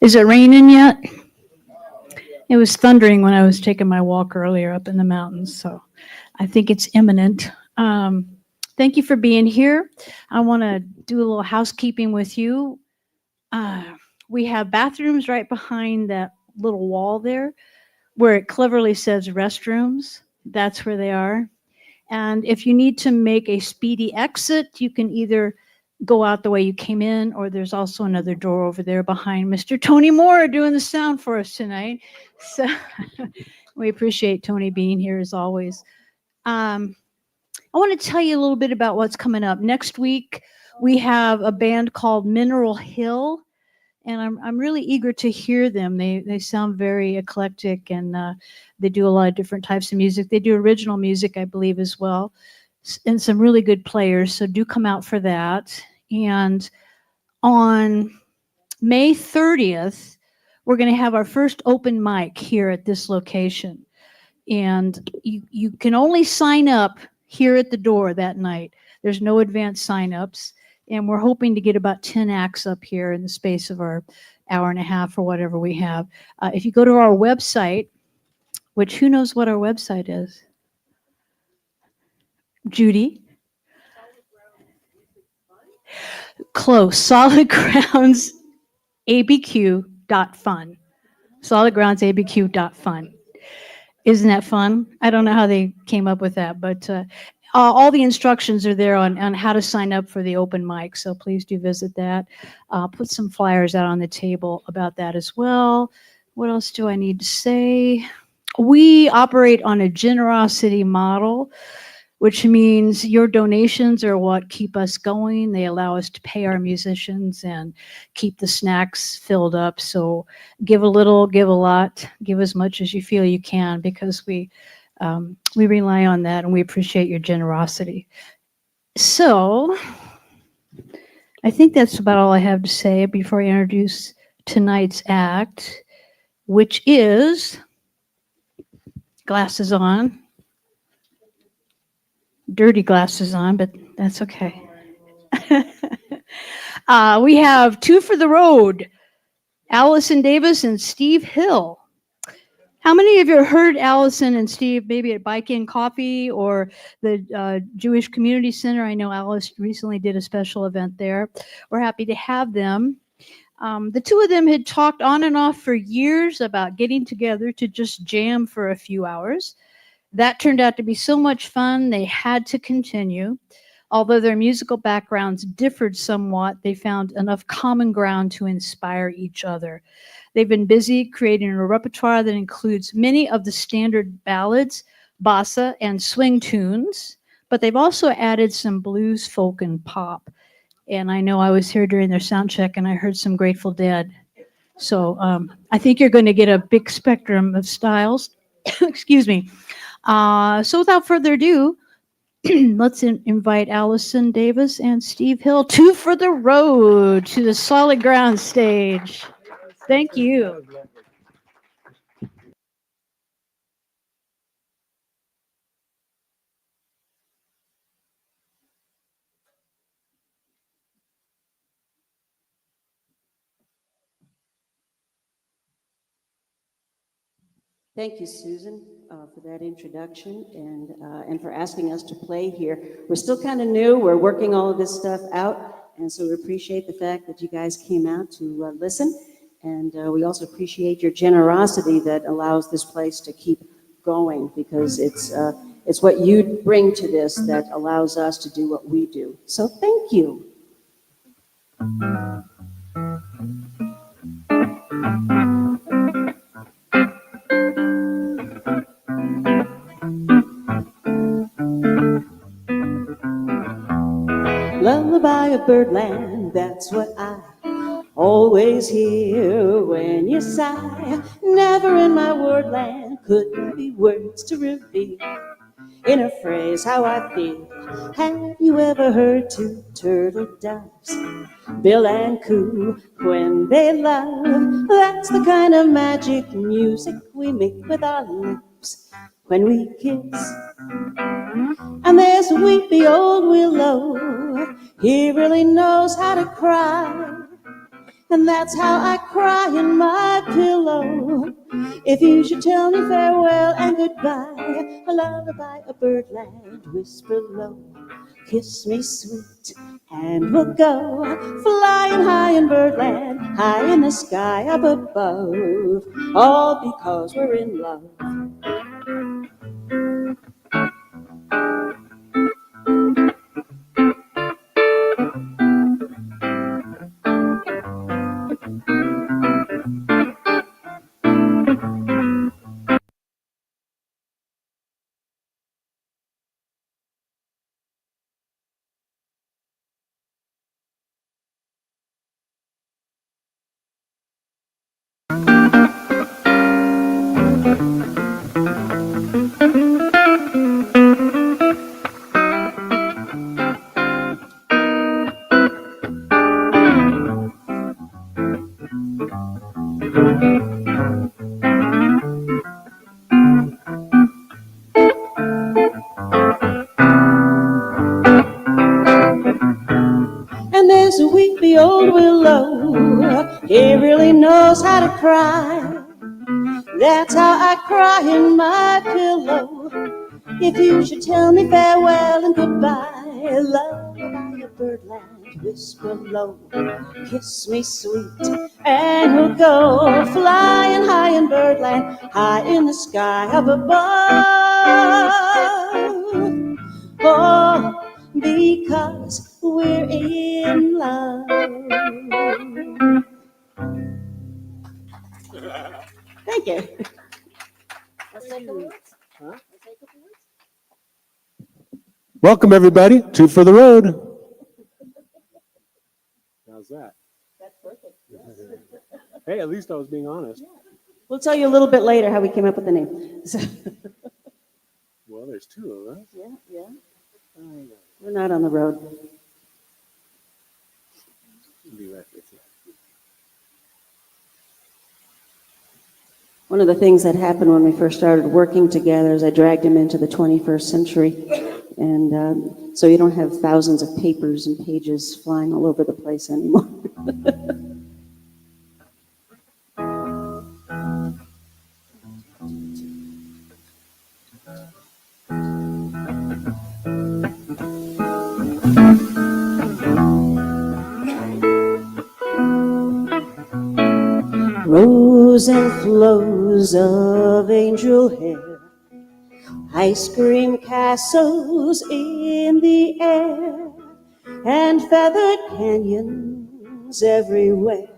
Is it raining yet? It was thundering when I was taking my walk earlier up in the mountains, so I think it's imminent. Thank you for being here. I want to do a little housekeeping with you. Uh, we have bathrooms right behind that little wall there where it cleverly says restrooms. That's where they are. And if you need to make a speedy exit, you can either go out the way you came in, or there's also another door over there behind Mr. Tony Moore doing the sound for us tonight. So we appreciate Tony being here as always. I want to tell you a little bit about what's coming up. Next week, we have a band called Mineral Hill, and I'm really eager to hear them. They sound very eclectic, and they do a lot of different types of music. They do original music, I believe, as well, and some really good players. So do come out for that. And on May 30th, we're going to have our first open mic here at this location. And you can only sign up here at the door that night. There's no advanced sign-ups. And we're hoping to get about 10 acts up here in the space of our hour and a half or whatever we have. If you go to our website, which who knows what our website is? Judy? Close. solidgroundsabq.fun. solidgroundsabq.fun. Isn't that fun? I don't know how they came up with that, but all the instructions are there on how to sign up for the open mic, so please do visit that. Put some flyers out on the table about that as well. What else do I need to say? We operate on a generosity model, which means your donations are what keep us going. They allow us to pay our musicians and keep the snacks filled up. So give a little, give a lot, give as much as you feel you can, because we rely on that and we appreciate your generosity. So I think that's about all I have to say before I introduce tonight's act, which is glasses on. Dirty glasses on, but that's okay. We have two for the road, Allison Davis and Steve Hill. How many of you heard Allison and Steve maybe at Bike In Coffee or the Jewish Community Center? I know Alice recently did a special event there. We're happy to have them. The two of them had talked on and off for years about getting together to just jam for a few hours. That turned out to be so much fun, they had to continue. Although their musical backgrounds differed somewhat, they found enough common ground to inspire each other. They've been busy creating a repertoire that includes many of the standard ballads, bossa, and swing tunes, but they've also added some blues, folk, and pop. And I know I was here during their sound check and I heard some Grateful Dead. So I think you're going to get a big spectrum of styles. Excuse me. So without further ado, let's invite Allison Davis and Steve Hill, two for the road, to the Solid Ground stage. Thank you. Thank you, Susan, for that introduction and for asking us to play here. We're still kind of new. We're working all of this stuff out, and so we appreciate the fact that you guys came out to listen, and we also appreciate your generosity that allows this place to keep going, because it's what you bring to this that allows us to do what we do. So thank you. Lullaby of birdland, that's what I always hear when you sigh. Never in my wordland could there be words to reveal in a phrase how I feel. Have you ever heard two turtle doves bill and coo when they love? That's the kind of magic music we make with our lips when we kiss. And there's weepy old willow, he really knows how to cry. And that's how I cry in my pillow. If you should tell me farewell and goodbye, a lullaby, a birdland, whisper low, kiss me sweet, and we'll go flying high in birdland, high in the sky up above, all because we're in love. And there's a weepy old willow, he really knows how to cry. That's how I cry in my pillow. If you should tell me farewell and goodbye, lullaby of birdland, whisper low, kiss me sweet, and we'll go flying high in birdland, high in the sky up above. Oh, because we're in love. Thank you. Welcome, everybody, to For the Road. How's that? That's perfect. Hey, at least I was being honest. We'll tell you a little bit later how we came up with the name. Well, there's two of us. Yeah. We're not on the road. I'll be right with you. One of the things that happened when we first started working together is I dragged him into the 21st century. And so you don't have thousands of papers and pages flying all over the place anymore. Rows and flows of angel hair, ice cream castles in the air, and feathered canyons everywhere.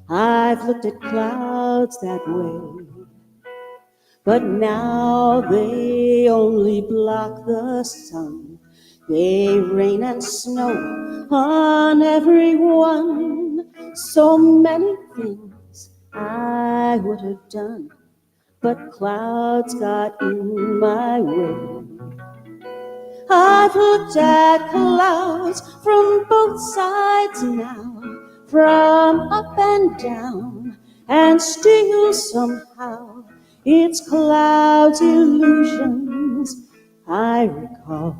I've looked at clouds that way, but now they only block the sun. They rain and snow on everyone. So many things I would have done, but clouds got in my way. I've looked at clouds from both sides now, from up and down, and still somehow it's clouds' illusions I recall.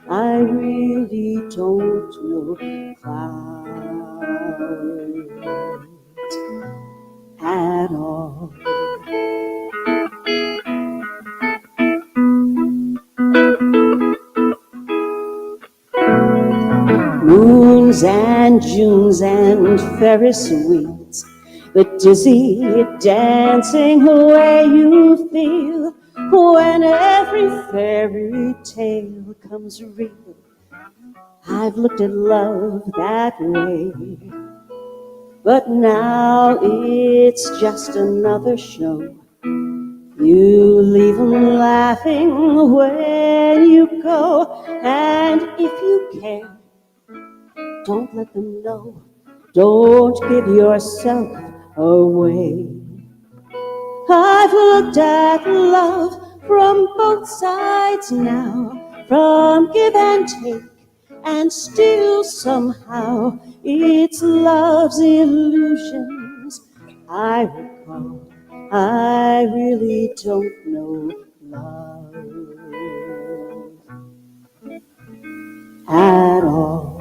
I really don't know clouds at all. Moons and Junes and Ferris wheels, the dizzy dancing way you feel when every fairy tale comes real. I've looked at love that way, but now it's just another show. You leave 'em laughing when you go, and if you care, don't let them know. Don't give yourself away. I've looked at love from both sides now, from give and take, and still somehow it's love's illusions I recall. I really don't know love at all.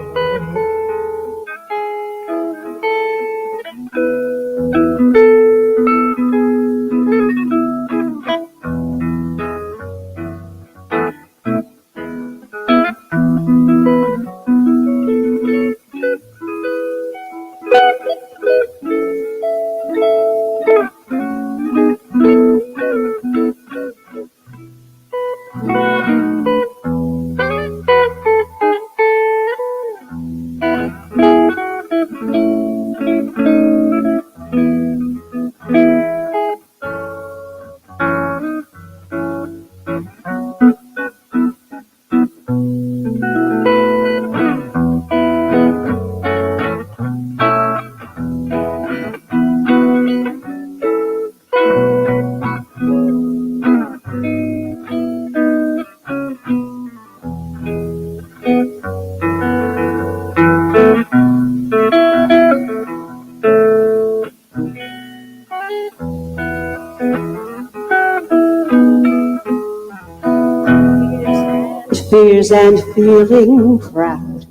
years and feeling proud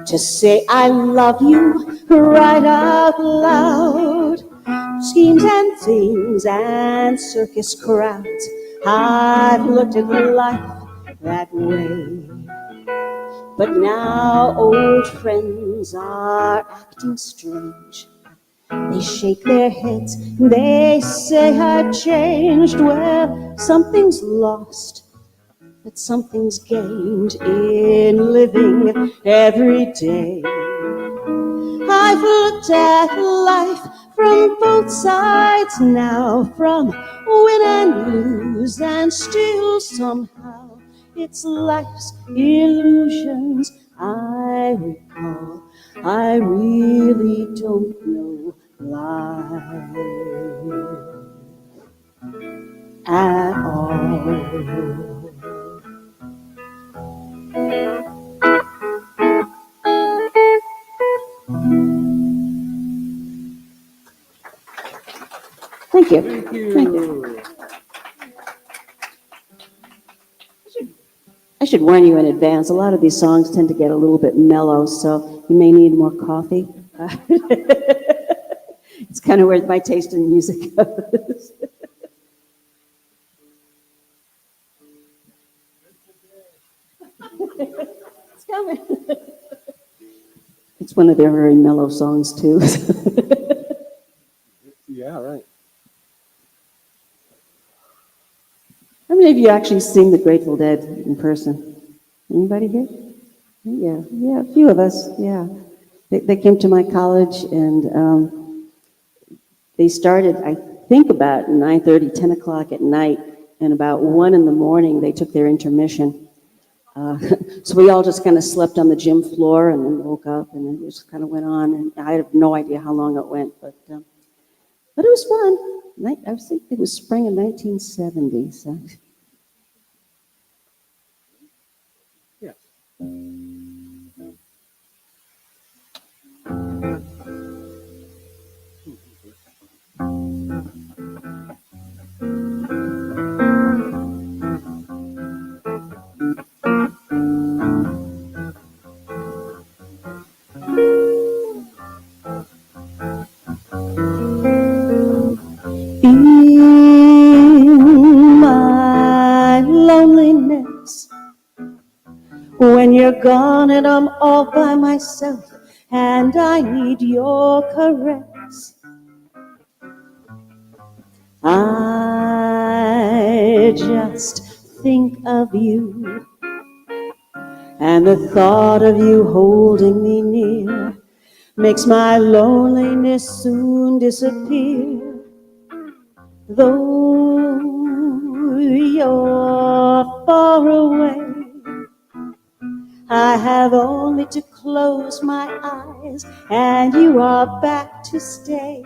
to say I love you right out loud. Schemes and themes and circus crowds, I've looked at life that way. But now old friends are acting strange. They shake their heads, they say I've changed. Well, something's lost, but something's gained in living every day. I've looked at life from both sides now, from win and lose, and still somehow it's life's illusions I recall. I really don't know life at all. Thank you. Thank you. I should warn you in advance, a lot of these songs tend to get a little bit mellow, so you may need more coffee. It's kind of where my taste in music goes. It's coming. It's one of their very mellow songs, too. Yeah, right. How many of you actually sing the Grateful Dead in person? Anybody here? Yeah, a few of us, yeah. They came to my college, and they started, I think, about 9:30, 10 o'clock at night, and about 1 in the morning, they took their intermission. So we all just kind of slept on the gym floor and then woke up, and it just kind of went on, and I have no idea how long it went, but it was fun. I think it was spring of 1970, so. Yes. In my loneliness, when you're gone and I'm all by myself, and I need your caress, I just think of you, and the thought of you holding me near makes my loneliness soon disappear. Though you're far away, I have only to close my eyes and you are back to stay.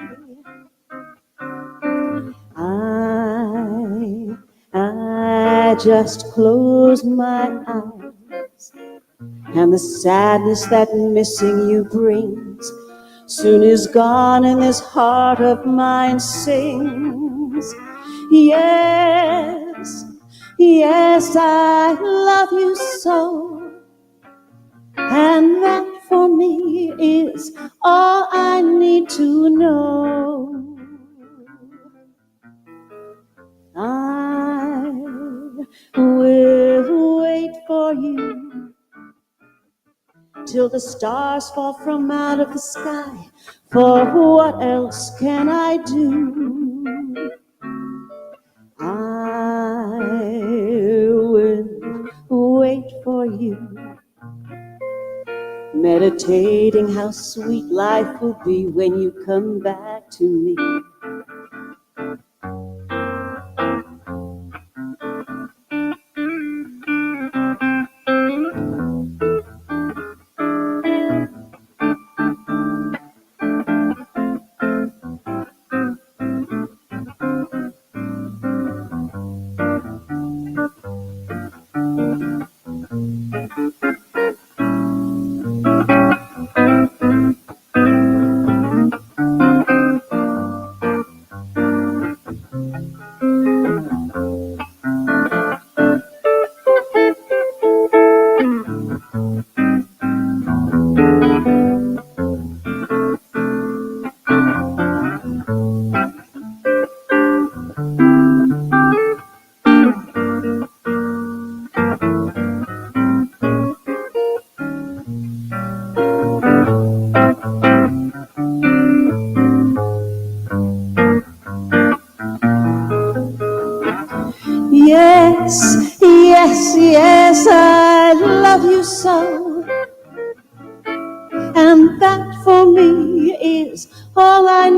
I just close my eyes, and the sadness that missing you brings soon is gone, and this heart of mine sings. Yes, yes, I love you so, and that for me is all I need to know. I will wait for you till the stars fall from out of the sky, for what else can I do? I will wait for you, meditating how sweet life will be when you come back to me.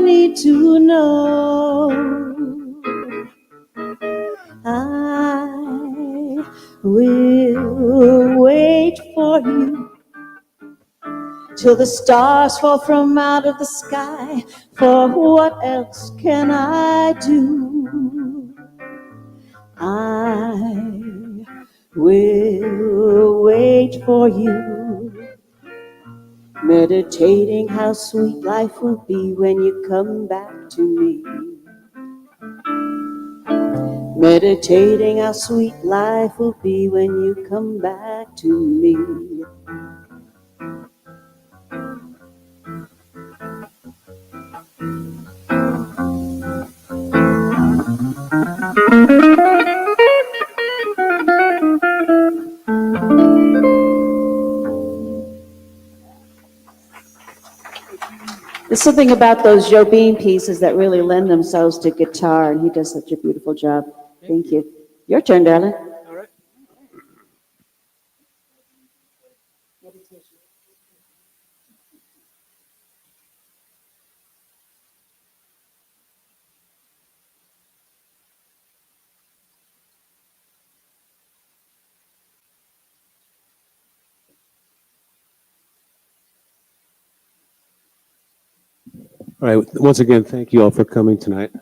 need to know. I will wait for you till the stars fall from out of the sky. For what else can I do? I will wait for you, meditating how sweet life will be when you come back to me. Meditating how sweet life will be when you come back to me. There's something about those Jobim pieces that really lend themselves to guitar, and he does such a beautiful job. Thank you. Your turn, darling. All right. All right. Once again, thank you all for coming tonight.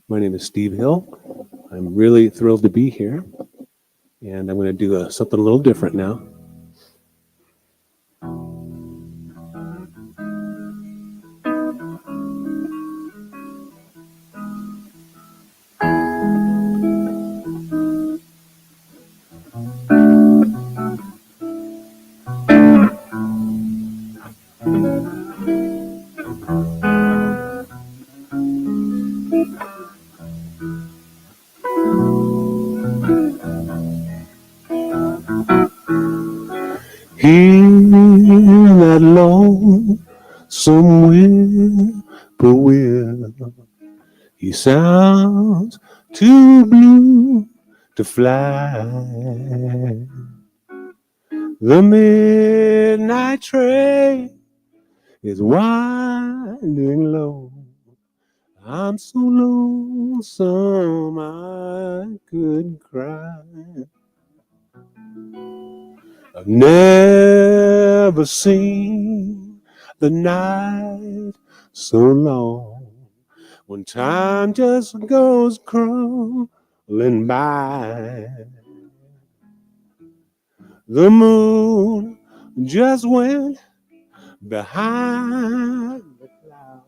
My name is Steve Hill. I'm really thrilled to be here, and I'm going to do something a little different now. Hear that lonesome whippoorwill. He sounds too blue to fly. The midnight train is winding low. I'm so lonesome I could cry. I've never seen the night so long, when time just goes crawling by. The moon just went behind the clouds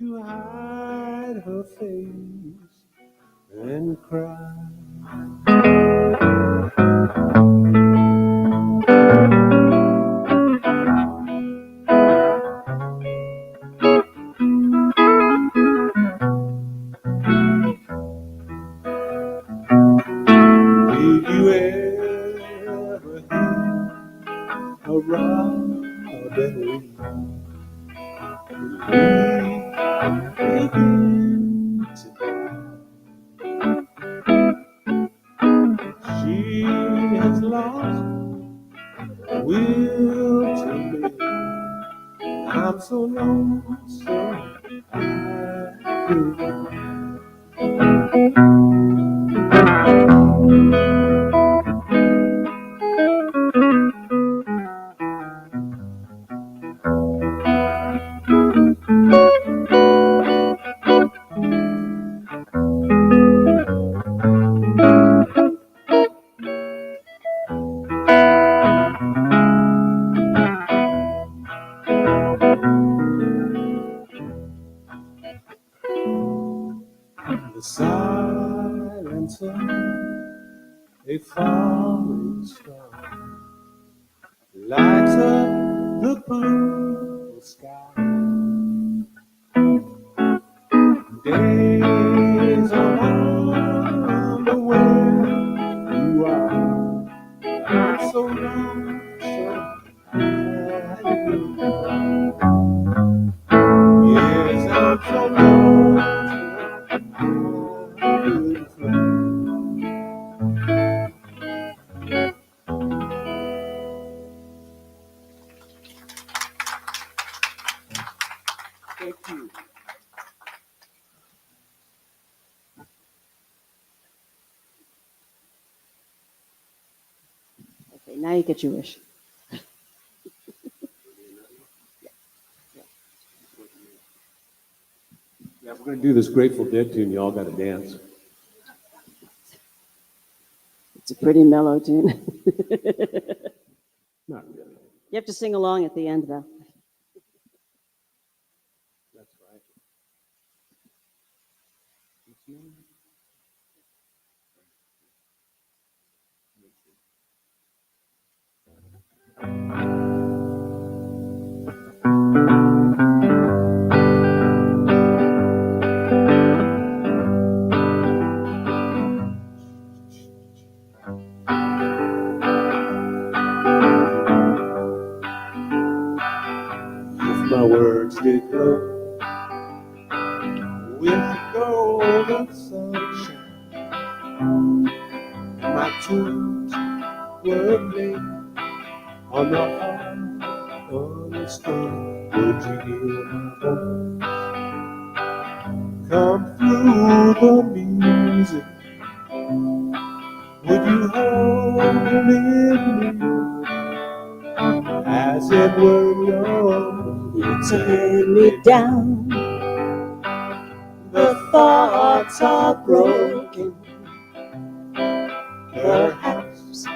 to hide her face and cry. Did you ever hear a robin begin to die? She has lost the will to live. I'm so lonesome I could. The silence of a falling star lights up the blue sky. Days are long where you are. I'm so lonesome I could. Yes, I'm so lonesome I could fly. Thank you. Okay, now you get your wish. Yeah, if we're going to do this Grateful Dead tune, you all got to dance. It's a pretty mellow tune. Not really. You have to sing along at the end, though. That's right. If my words did glow with the gold of sunshine, and my tunes were played on the harp on the string, would you hear my voice come through the music? Would you hold it near as it were your It's a hand me down. The thoughts are broken. Perhaps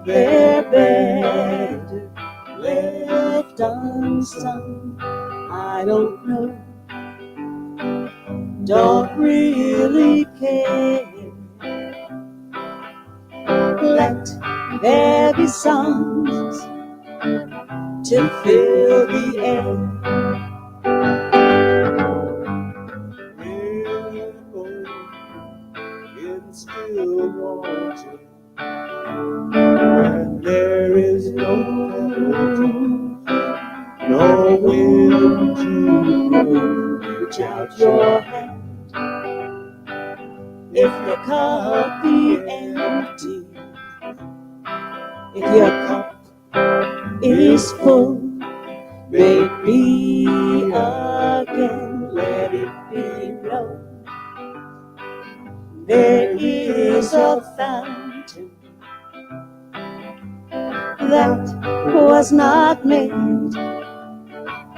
they're better left unsung. I don't know. Don't really care. Let there be songs to fill the air. In still water, when there is no pebble, no wind to blow, reach out your hand. If your cup be empty, if your cup is full, may it be again, let it be known. There is a fountain that was not made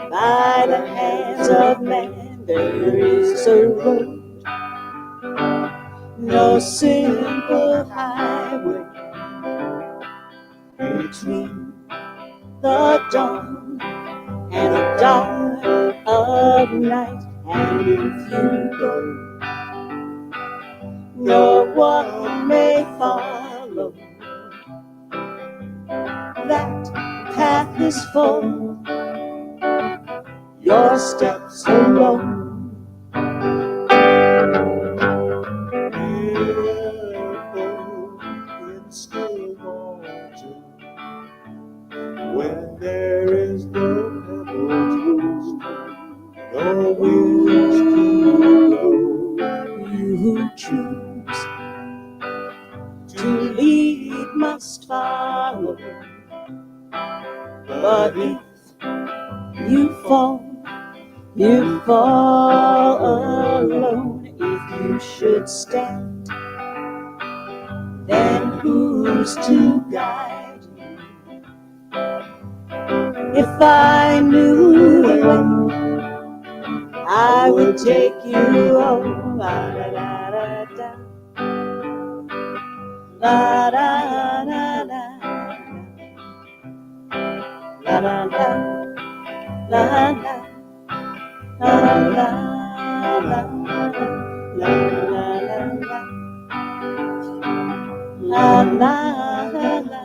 by the hands of man. There is a road, no simple highway between the dawn and the dark of night. And if you go, no one may follow. That path is full, your steps alone. In still water, when there is no pebble, no winds to blow, You who choose to lead must follow. But if you fall alone. If you should stand, then who's to guide you? If I knew the way, I would take you home. La da da da da. La da da da. La da da. La la. La la la. La la la la. La la la la.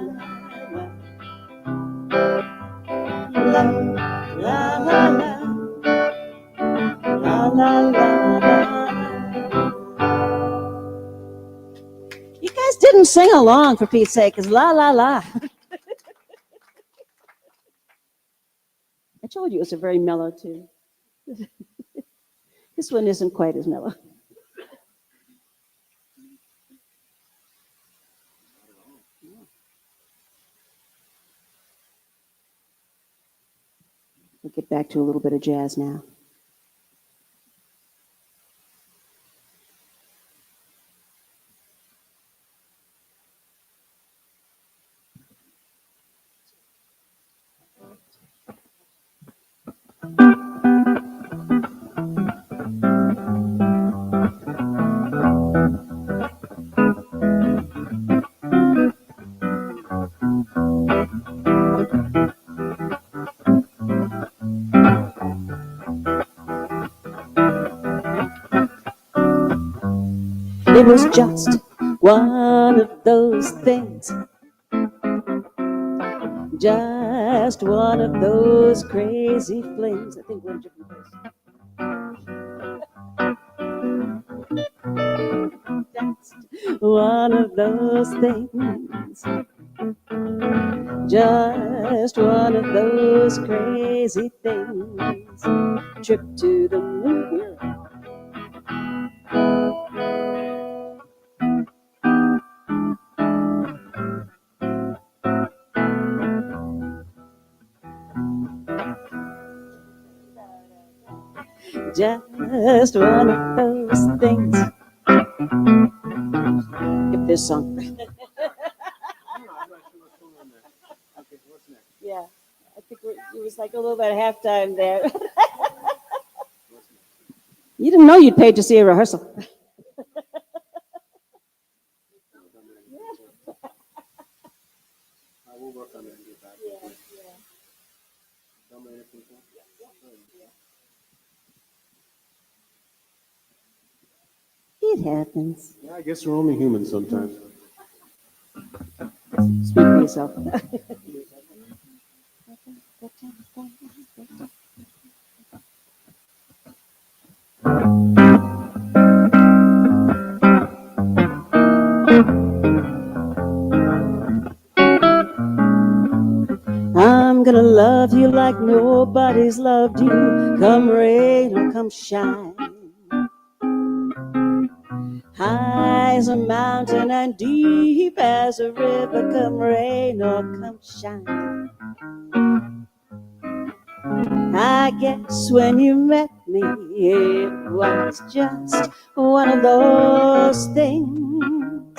La la la la. La la la la. You guys didn't sing along, for Pete's sake, because la la la. I told you it's a very mellow tune. This one isn't quite as mellow. We'll get back to a little bit of jazz now. was just one of those things, just one of those crazy flings. I think we're in a different place. Just one of those things, just one of those crazy things. Trip to the moon. Just one of those things. If this song. Yeah, I think it was like a little bit of halftime there. You didn't know you'd paid to see a rehearsal. We'll work on that and get back. It happens. Yeah, I guess we're only human sometimes. Speak for yourself. I'm gonna love you like nobody's loved you, come rain or come shine. High as a mountain and deep as a river, come rain or come shine. I guess when you met me, it was just one of those things.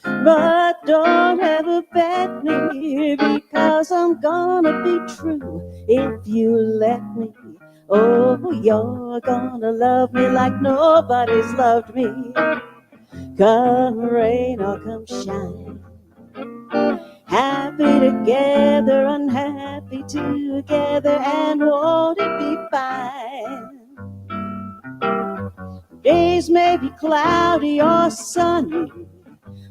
But don't ever bet me, because I'm gonna be true if you let me. Oh, you're gonna love me like nobody's loved me, come rain or come shine. Happy together, unhappy together, and won't it be fine? Days may be cloudy or sunny,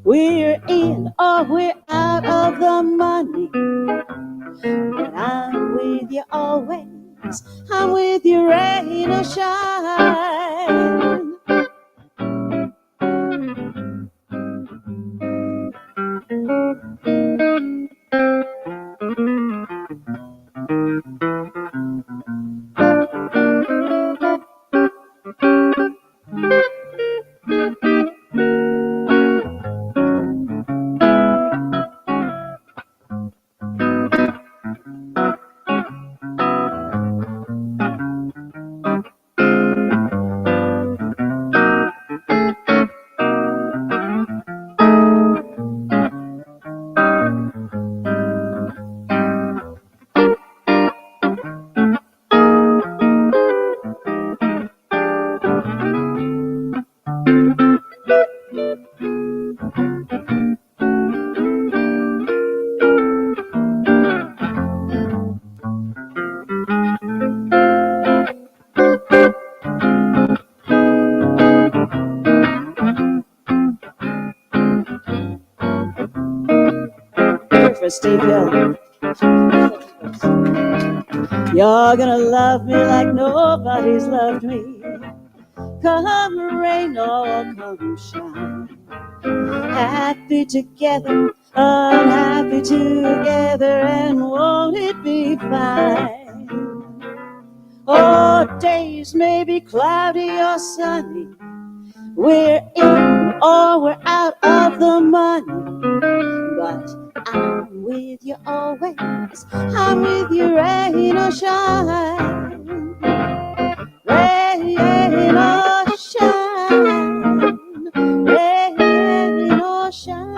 we're in or we're out of the money, but I'm with you always, I'm with you rain or shine. For Steve Hill. You're gonna love me like nobody's loved me, come rain or come shine. Happy together, unhappy together, and won't it be fine? Oh, days may be cloudy or sunny, we're in or we're out of the money, but I'm with you always, I'm with you rain or shine, rain or shine, rain or shine.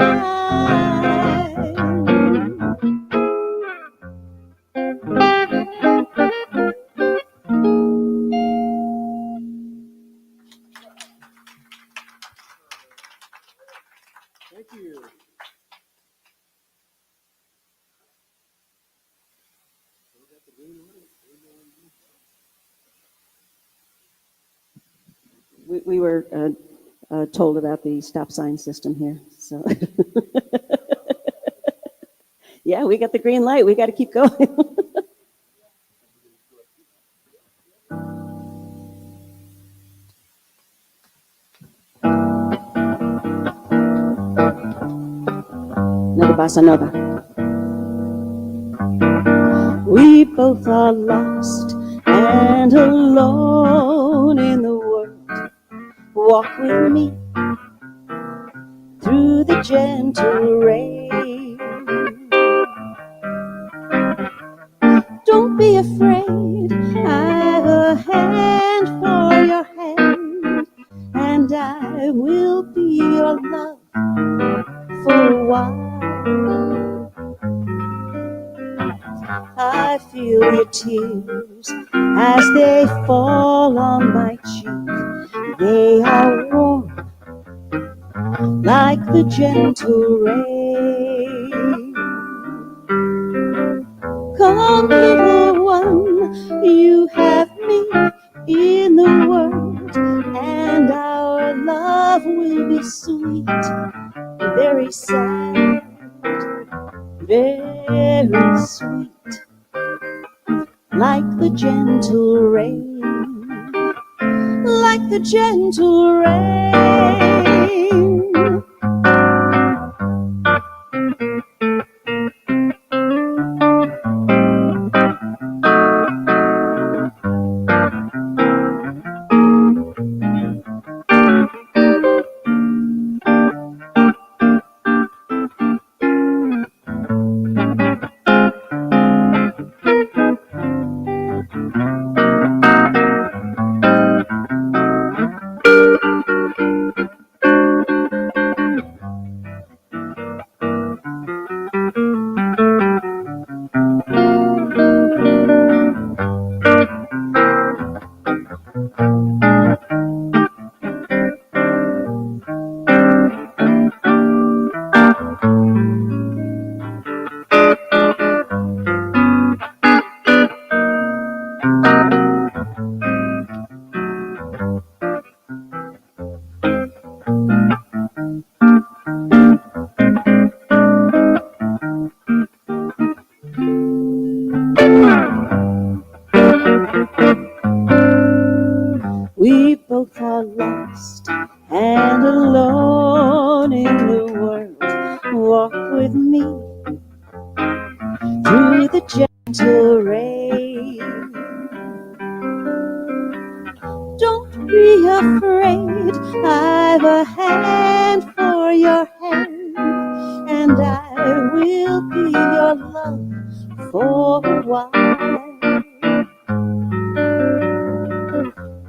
Thank you. We were told about the stop sign system here. So, yeah, we got the green light. We got to keep going. Another bossa nova. We both are lost and alone in the world. Walk with me through the gentle rain. Don't be afraid, I've a hand for your hand, and I will be your love for a while. I feel your tears as they fall on my cheek. They are warm like the gentle rain. Come, little one, you have me in the world, and our love will be sweet, very sad, very sweet, like the gentle rain, like the gentle rain. We both are lost and alone in the world. Walk with me through the gentle rain. Don't be afraid, I've a hand for your hand, and I will be your love for a while.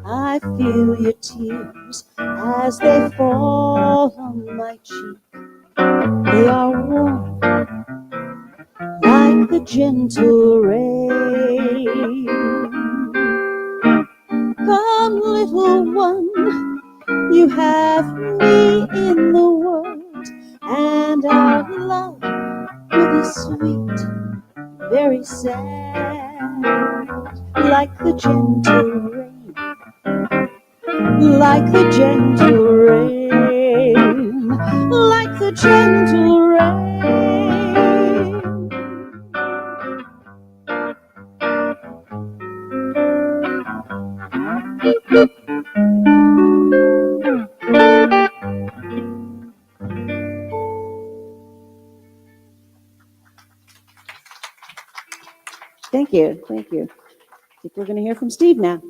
I feel your tears as they fall on my cheek. They are warm like the gentle rain. Come, little one, you have me in the world, and our love will be sweet, very sad, like the gentle rain, like the gentle rain, like the gentle rain. Thank you, thank you. I think we're going to hear from Steve now.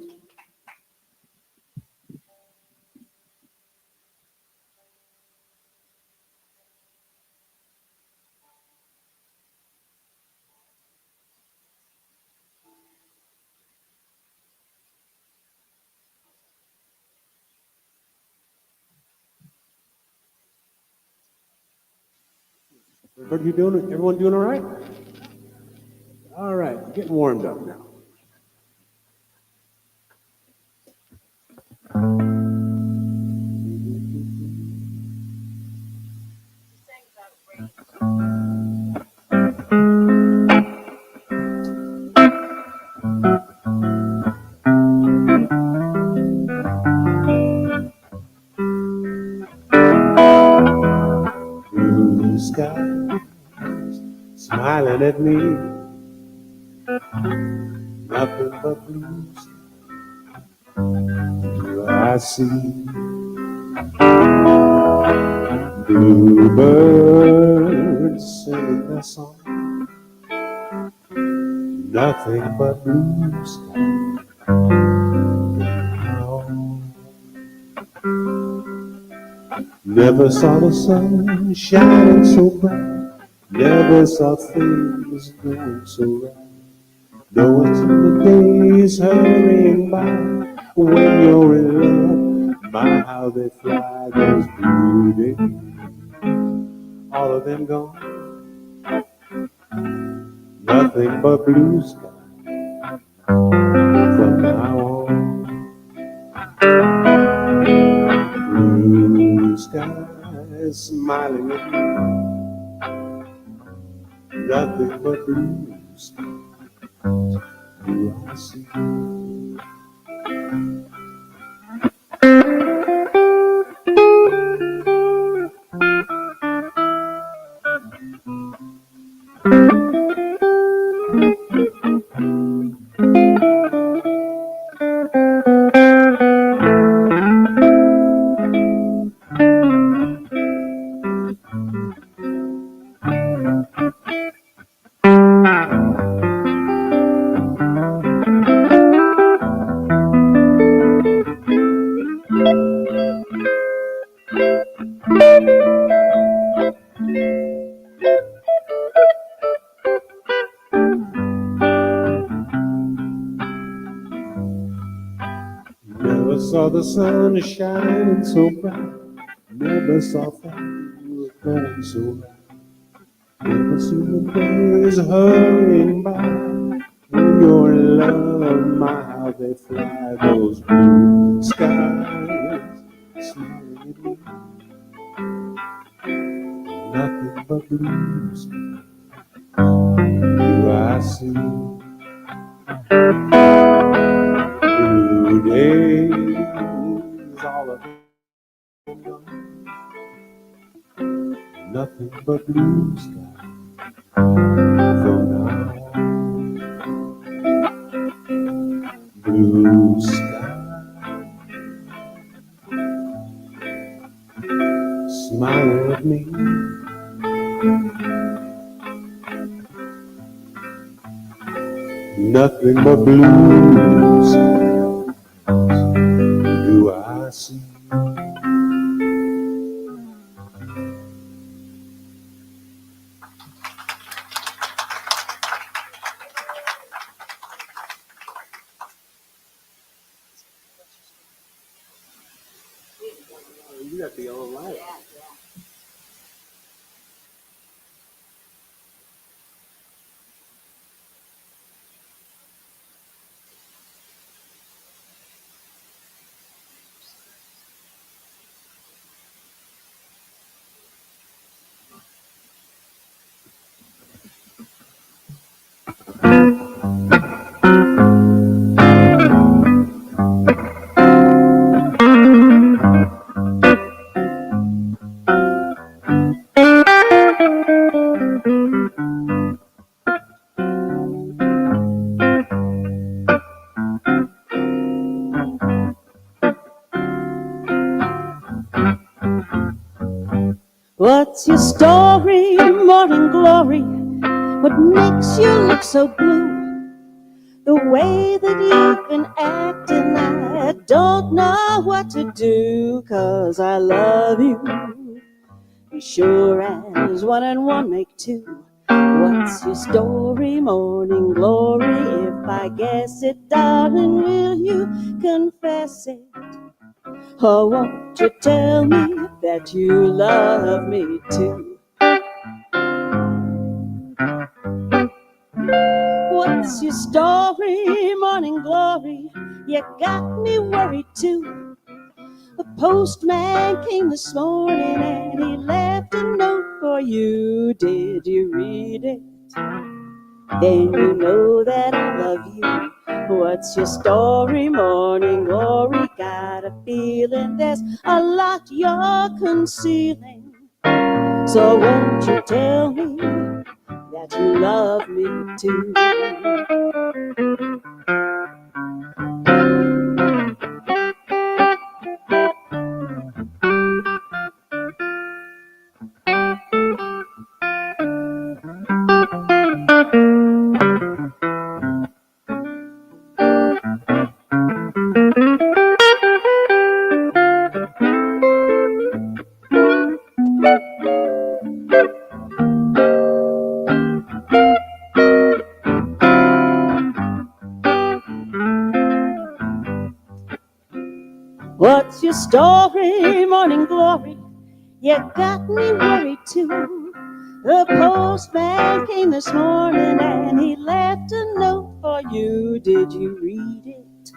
Everyone doing all right? All right, getting warmed up now. smiling at me. Nothing but blue skies I see. Bluebirds singing their song. Nothing but blue skies. Never saw the sun shining so bright. Never saw things going so right. Though it's the days hurrying by, when you're in love, my how they fly, those blue days, all of them gone. Nothing but blue skies from now on. Blue skies smiling at me. Nothing but blue skies do I see. Never saw the sun shining so bright. Never saw things going so right. Never seen the days hurrying by. When you're in love, my how they fly. Those blue skies smiling at me. Nothing but blue skies do I see. Blue days, all of them gone. Nothing but blue skies from now on. Blue skies smiling at me. Nothing but blue skies do I see. You got the yellow light. What's your story, morning glory? What makes you look so blue? The way that you've been acting, I don't know what to do, 'cause I love you sure as 1 and 1 make 2. What's your story, morning glory? If I guess it, darling, will you confess it? Or won't you tell me that you love me too? What's your story, morning glory? You got me worried too. The postman came this morning and he left a note for you. Did you read it? Then you know that I love you. What's your story, morning glory? Got a feeling there's a lot you're concealing. So won't you tell me that you love me too. What's your story, morning glory? You got me worried too. The postman came this morning and he left a note for you. Did you read it?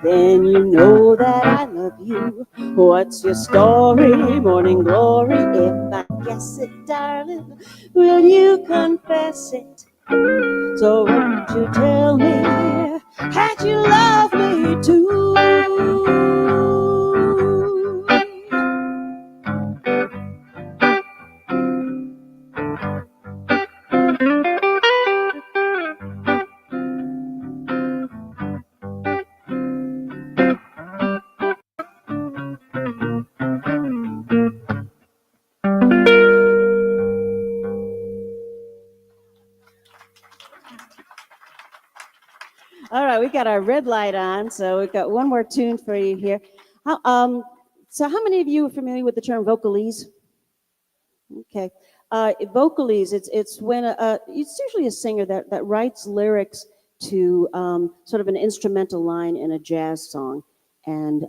Then you know that I love you. What's your story, morning glory? If I guess it, darling, will you confess it? So won't you tell me that you love me too? All right, we got our red light on, so we've got one more tune for you here. So how many of you are familiar with the term vocalese? Okay. Vocalese, it's when it's usually a singer that writes lyrics to sort of an instrumental line in a jazz song. And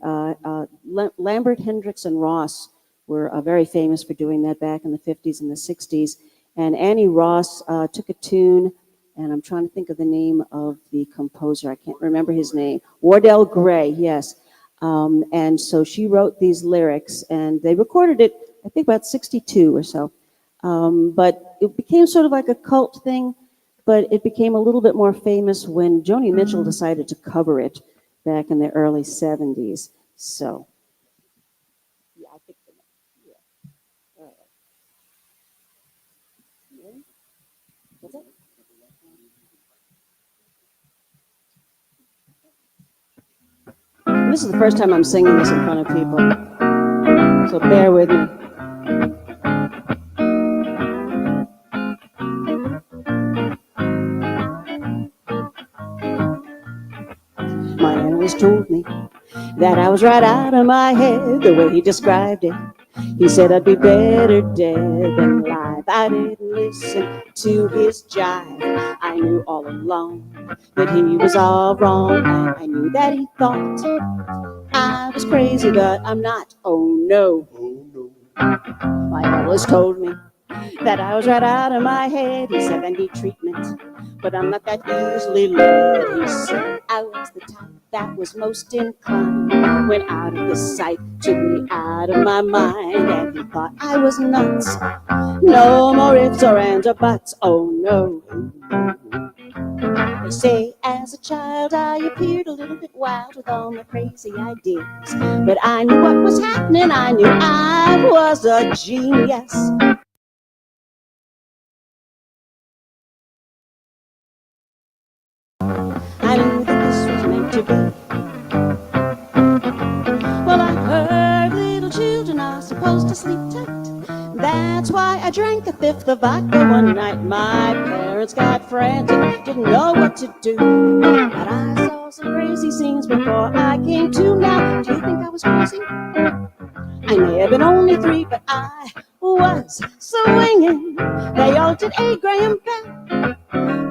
Lambert, Hendricks, and Ross were very famous for doing that back in the 50s and the 60s. And Annie Ross took a tune, and I'm trying to think of the name of the composer. I can't remember his name. Wardell Gray, yes. And so she wrote these lyrics, and they recorded it, I think, about 62 or so. But it became sort of like a cult thing, but it became a little bit more famous when Joni Mitchell decided to cover it back in the early 70s. So, yeah, I think, yeah. All right. Ready? What's that? This is the first time I'm singing this in front of people, so bear with me. My analyst told me that I was right out of my head the way he described it. He said I'd be better dead than alive. I didn't listen to his jive. I knew all along that he was all wrong. I knew that he thought I was crazy, but I'm not. Oh no. My analyst told me that I was right out of my head. He said I need treatment, but I'm not that easily led. He said I was the type that was most inclined when out of his sight to be out of my mind. And he thought I was nuts. No more ifs or ands or buts. Oh no. They say as a child I appeared a little bit wild with all my crazy ideas, but I knew what was happening. I knew I was a genius. I knew that this was meant to be. Well, I heard little children are supposed to sleep tight. That's why I drank a fifth of vodka one night. My parents got frantic, didn't know what to do. But I saw some crazy scenes before I came to. Now, do you think I was crazy? I may have been only 3, but I was swinging. They altered A. Graham Bell.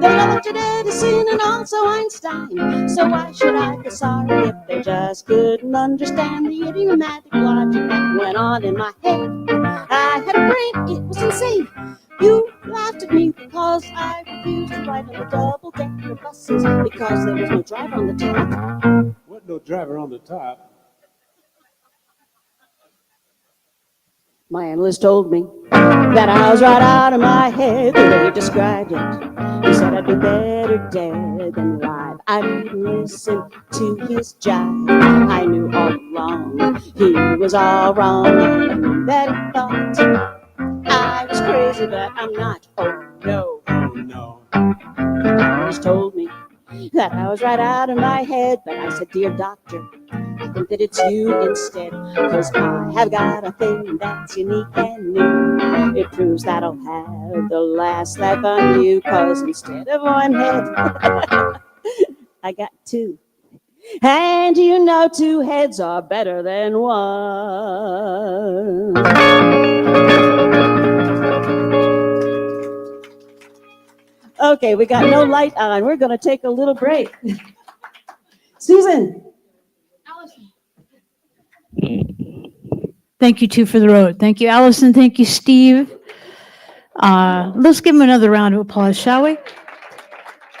They altered Edison and also Einstein. So why should I be sorry if they just couldn't understand the idiomatic logic that went on in my head? I had a brain, it was insane. You laughed at me because I refused to ride on the double-decker buses because there was no driver on the top. What, no driver on the top? My analyst told me that I was right out of my head the way he described it. He said I'd be better dead than alive. I didn't listen to his jive. I knew all along he was all wrong. And I knew that he thought I was crazy, but I'm not. Oh no. first told me that I was right out of my head. But I said, dear doctor, I think that it's you instead, 'cause I have got a thing that's unique and new. It proves that I'll have the last laugh on you, 'cause instead of one head, I got two. And you know 2 heads are better than one. Okay, we got no light on. We're going to take a little break. Susan. Allison. Thank you, Two for the Road. Thank you, Allison. Thank you, Steve. Let's give him another round of applause, shall we?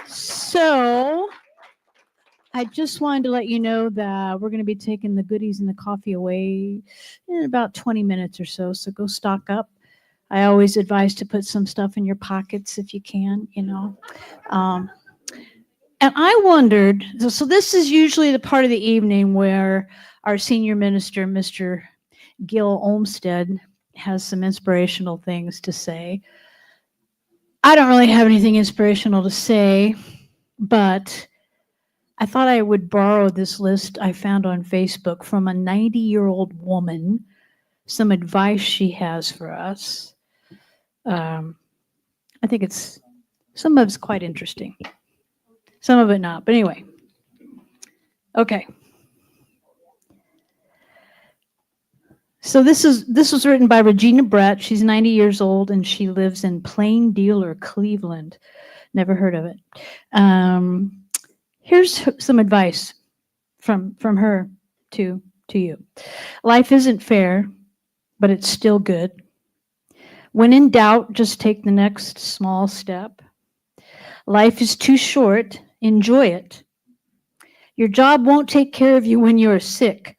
So, I just wanted to let you know that we're going to be taking the goodies and the coffee away in about 20 minutes or so. So go stock up. I always advise to put some stuff in your pockets if you can, you know. And I wondered, so this is usually the part of the evening where our senior minister, Mr. Gil Olmsted, has some inspirational things to say. I don't really have anything inspirational to say, but I thought I would borrow this list I found on Facebook from a 90-year-old woman, some advice she has for us. I think some of it's quite interesting. Some of it not, but anyway. Okay. So this was written by Regina Brett. She's 90 years old and she lives in Plain Dealer, Cleveland. Never heard of it. Here's some advice from her to you. Life isn't fair, but it's still good. When in doubt, just take the next small step. Life is too short. Enjoy it. Your job won't take care of you when you're sick,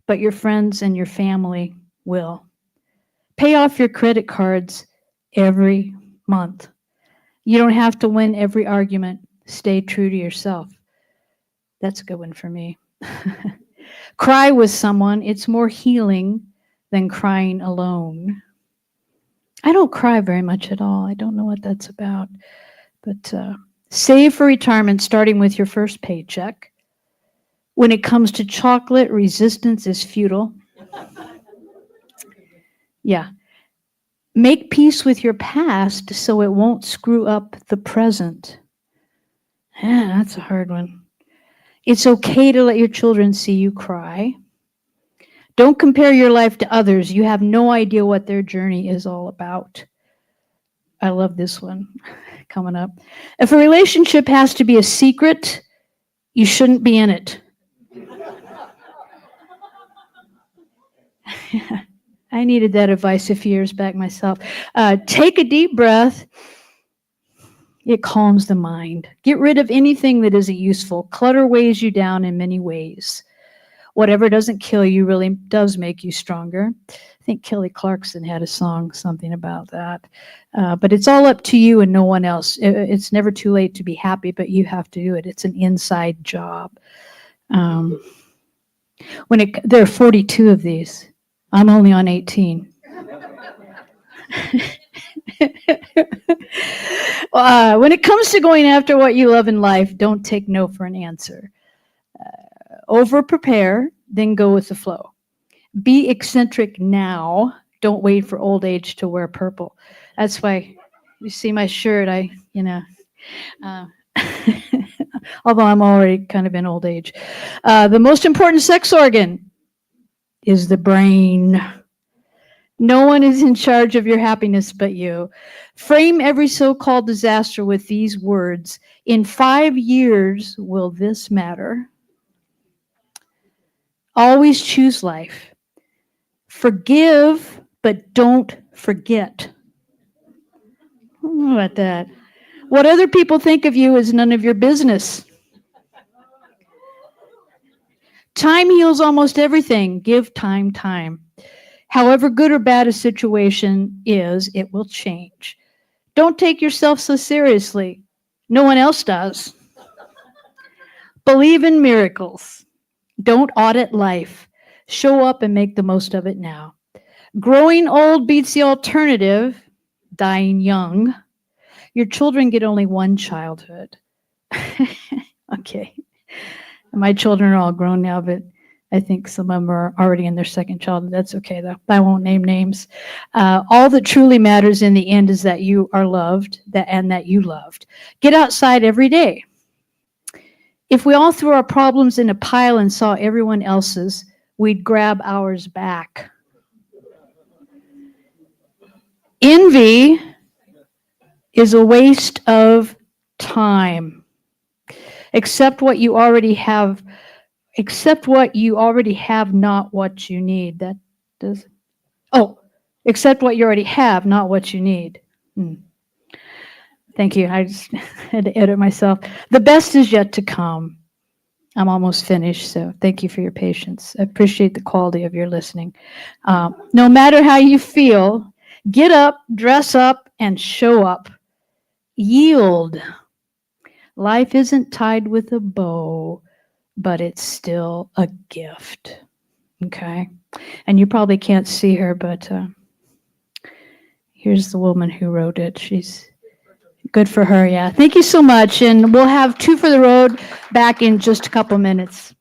but your friends and your family will. Pay off your credit cards every month. You don't have to win every argument. Stay true to yourself. That's a good one for me. Cry with someone. It's more healing than crying alone. I don't cry very much at all. I don't know what that's about. But save for retirement starting with your first paycheck. When it comes to chocolate, resistance is futile. Yeah. Make peace with your past so it won't screw up the present. Yeah, that's a hard one. It's okay to let your children see you cry. Don't compare your life to others. You have no idea what their journey is all about. I love this one coming up. If a relationship has to be a secret, you shouldn't be in it. I needed that advice a few years back myself. Take a deep breath. It calms the mind. Get rid of anything that isn't useful. Clutter weighs you down in many ways. Whatever doesn't kill you really does make you stronger. I think Kelly Clarkson had a song, something about that. But it's all up to you and no one else. It's never too late to be happy, but you have to do it. It's an inside job. There are 42 of these. I'm only on 18. When it comes to going after what you love in life, don't take no for an answer. Over prepare, then go with the flow. Be eccentric now. Don't wait for old age to wear purple. That's why you see my shirt. Although I'm already kind of in old age. The most important sex organ is the brain. No one is in charge of your happiness but you. Frame every so-called disaster with these words. In 5 years, will this matter? Always choose life. Forgive, but don't forget. I don't know about that. What other people think of you is none of your business. Time heals almost everything. Give time time. However good or bad a situation is, it will change. Don't take yourself so seriously. No one else does. Believe in miracles. Don't audit life. Show up and make the most of it now. Growing old beats the alternative, dying young. Your children get only one childhood. Okay. My children are all grown now, but I think some of them are already in their second child. That's okay, though. I won't name names. All that truly matters in the end is that you are loved and that you loved. Get outside every day. If we all threw our problems in a pile and saw everyone else's, we'd grab ours back. Envy is a waste of time. Accept what you already have. Accept what you already have, not what you need. That does. Oh, accept what you already have, not what you need. Thank you. I just had to edit myself. The best is yet to come. I'm almost finished, so thank you for your patience. I appreciate the quality of your listening. No matter how you feel, get up, dress up, and show up. Yield. Life isn't tied with a bow, but it's still a gift. Okay? And you probably can't see her, but here's the woman who wrote it. She's good for her, yeah. Thank you so much. And we'll have Two for the Road back in just a couple minutes.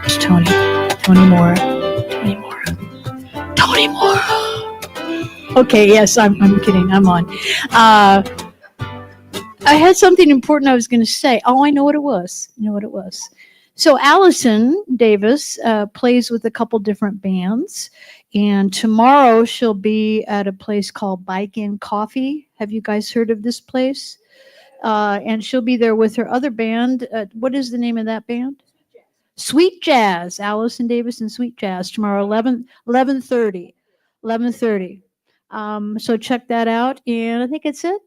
It's Tony. Tony Moore. Tony Moore. Tony Moore. Okay, yes, I'm kidding. I'm on. I had something important I was going to say. Oh, I know what it was. I know what it was. So Allison Davis plays with a couple different bands, and tomorrow she'll be at a place called Bike and Coffee. Have you guys heard of this place? And she'll be there with her other band. What is the name of that band? Sweet Jazz. Allison Davis and Sweet Jazz tomorrow, 11:30. 11:30. So check that out. And I think it's it.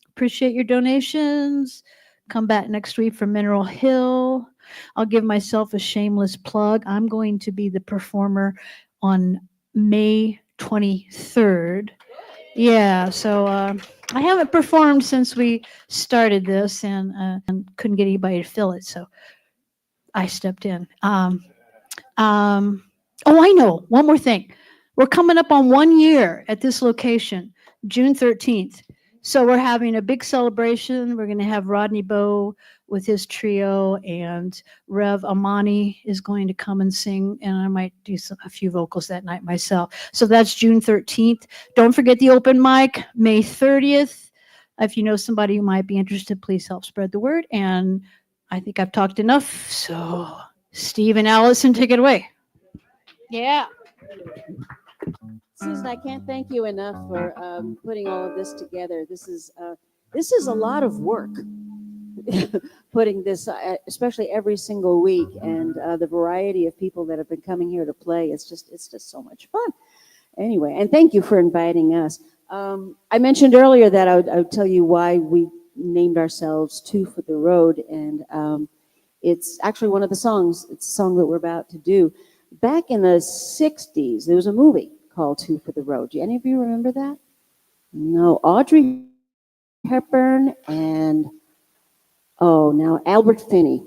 Appreciate your donations. Come back next week for Mineral Hill. I'll give myself a shameless plug. I'm going to be the performer on May 23rd. Yeah, so I haven't performed since we started this and couldn't get anybody to fill it, so I stepped in. Oh, I know. One more thing. We're coming up on 1 year at this location, June 13th. So we're having a big celebration. We're going to have Rodney Bowe with his trio, and Rev Amani is going to come and sing, and I might do a few vocals that night myself. So that's June 13th. Don't forget the open mic, May 30th. If you know somebody who might be interested, please help spread the word. And I think I've talked enough. So Steve and Allison, take it away. Yeah. Susan, I can't thank you enough for putting all of this together. This is a lot of work, putting this, especially every single week, and the variety of people that have been coming here to play. It's just so much fun. Anyway, and thank you for inviting us. I mentioned earlier that I would tell you why we named ourselves Two for the Road, and it's actually one of the songs. It's a song that we're about to do. Back in the 60s, there was a movie called Two for the Road. Do any of you remember that? No, Audrey Hepburn and, now Albert Finney.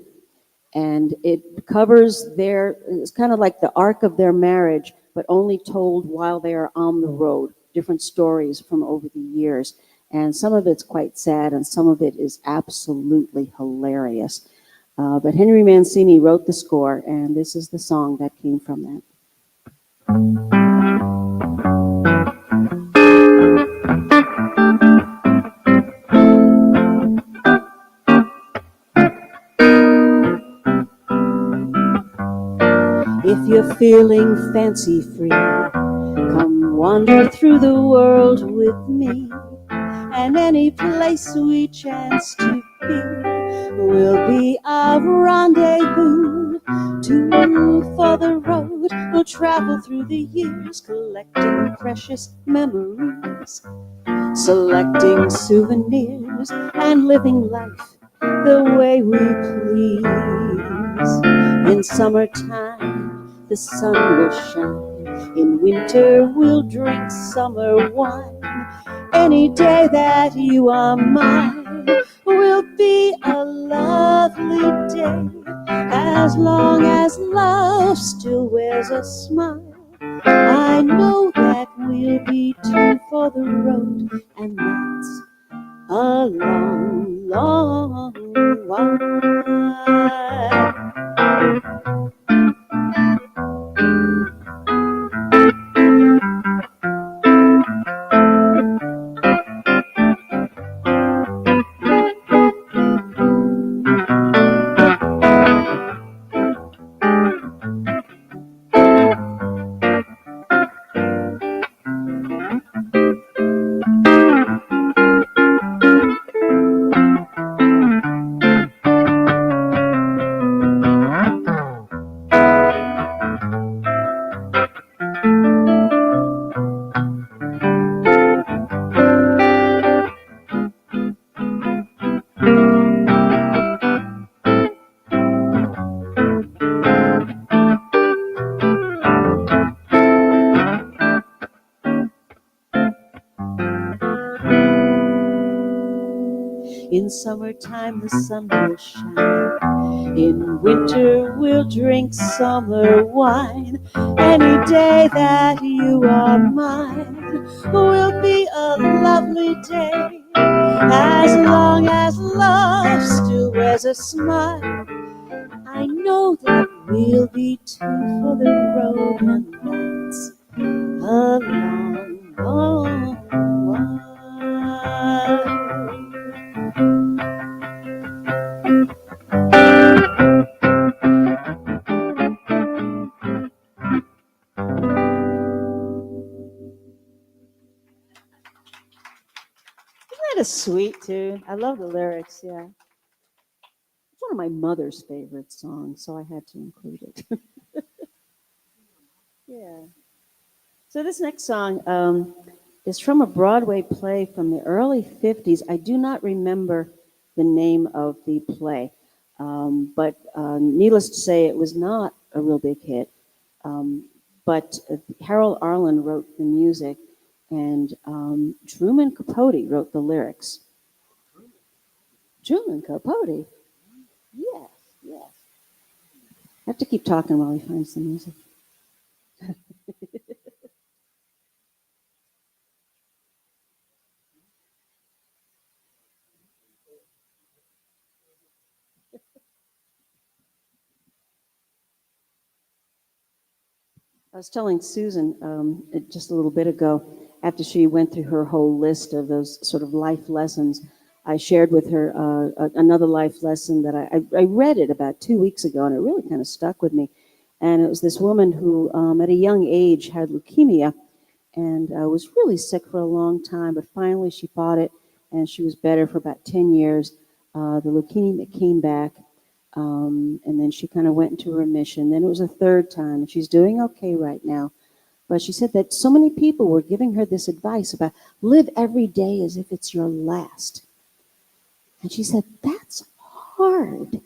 And it covers it's kind of like the arc of their marriage, but only told while they are on the road, different stories from over the years. And some of it's quite sad, and some of it is absolutely hilarious. But Henry Mancini wrote the score, and this is the song that came from that. If you're feeling fancy free, come wander through the world with me, and any place we chance to be will be a rendezvous. Two for the road, we'll travel through the years, collecting precious memories, selecting souvenirs, and living life the way we please. In summertime, the sun will shine. In winter we'll drink summer wine. Any day that you are mine will be a lovely day, as long as love still wears a smile. I know that we'll be two for the road, and that's a long, long while. In summertime the sun will shine. In winter we'll drink summer wine. Any day that you are mine will be a lovely day, as long as love still wears a smile. I know that we'll be two for the road, and that's a long, long while. Isn't that a sweet tune? I love the lyrics, yeah. It's one of my mother's favorite songs, so I had to include it. Yeah. So this next song is from a Broadway play from the early 50s. I do not remember the name of the play, but needless to say, it was not a real big hit. But Harold Arlen wrote the music, and Truman Capote wrote the lyrics. Truman Capote? Yes, yes. I have to keep talking while he finds the music. I was telling Susan just a little bit ago, after she went through her whole list of those sort of life lessons, I shared with her another life lesson that I read it about 2 weeks ago, and it really kind of stuck with me. And it was this woman who, at a young age, had leukemia and was really sick for a long time, but finally she fought it, and she was better for about 10 years. The leukemia came back, and then she kind of went into remission. Then it was a third time, and she's doing okay right now. But she said that so many people were giving her this advice about live every day as if it's your last. And she said, that's hard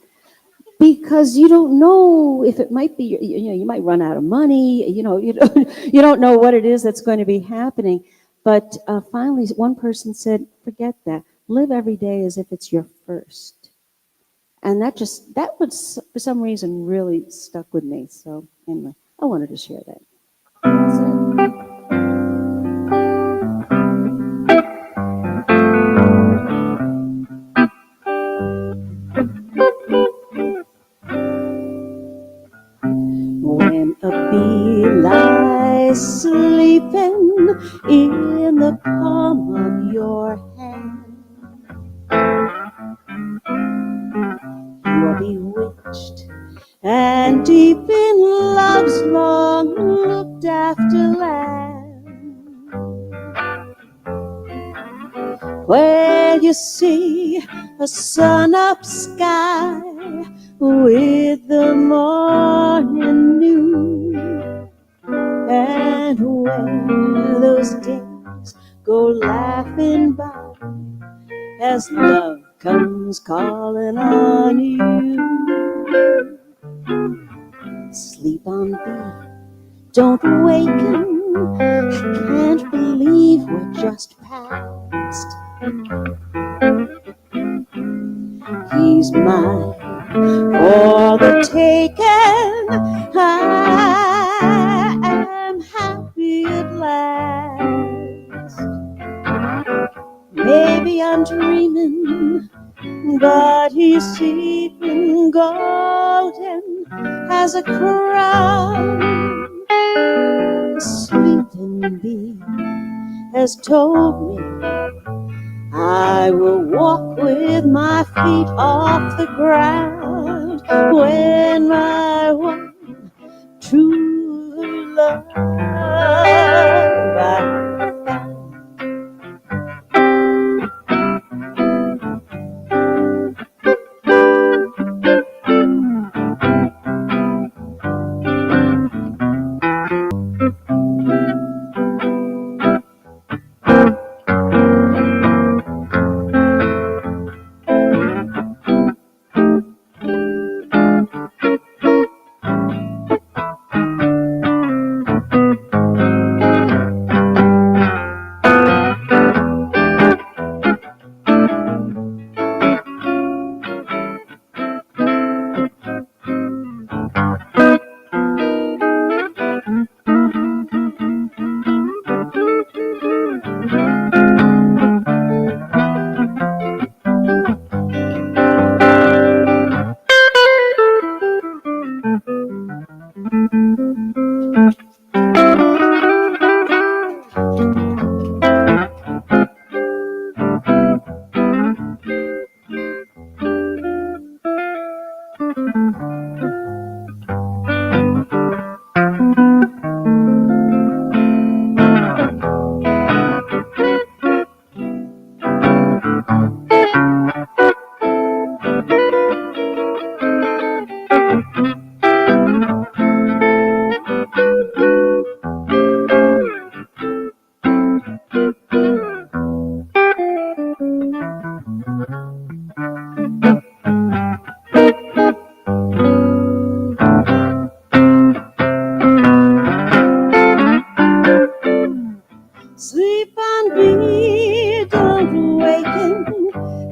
because you don't know if it might be, you might run out of money, you don't know what it is that's going to be happening. But finally, one person said, forget that. Live every day as if it's your first. And that was, for some reason, really stuck with me. So anyway, I wanted to share that. When a bee lies sleeping in the palm of your hand, you are bewitched and deep in love's long looked after land, where you see a sun-up sky with the morning dew, and where those days go laughing by as love comes calling on you. Sleep on me, don't waken. I can't believe what just passed. He's mine for the taking. I am happy at last. Maybe I'm dreaming, but he's sleeping golden as a crown. The sleeping bee has told me I will walk with my feet off the ground when my one true love I found. Sleep on me, don't waken.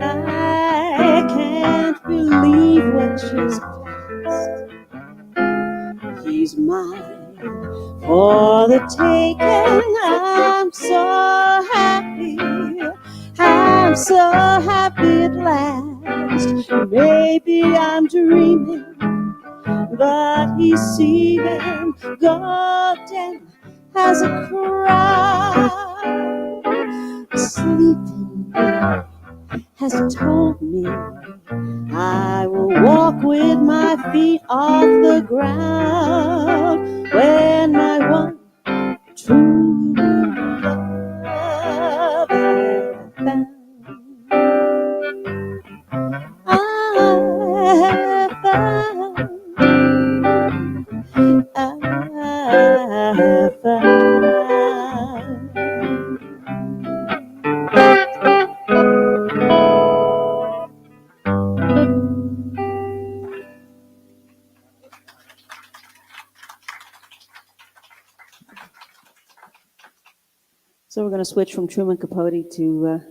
I can't believe what just passed. He's mine for the taking. I'm so happy. I'm so happy at last. Maybe I'm dreaming, but he's seeming golden as a crown. Sleeping bee has told me I will walk with my feet off the ground when my one true love I found. I found. I found. So we're going to switch from Truman Capote to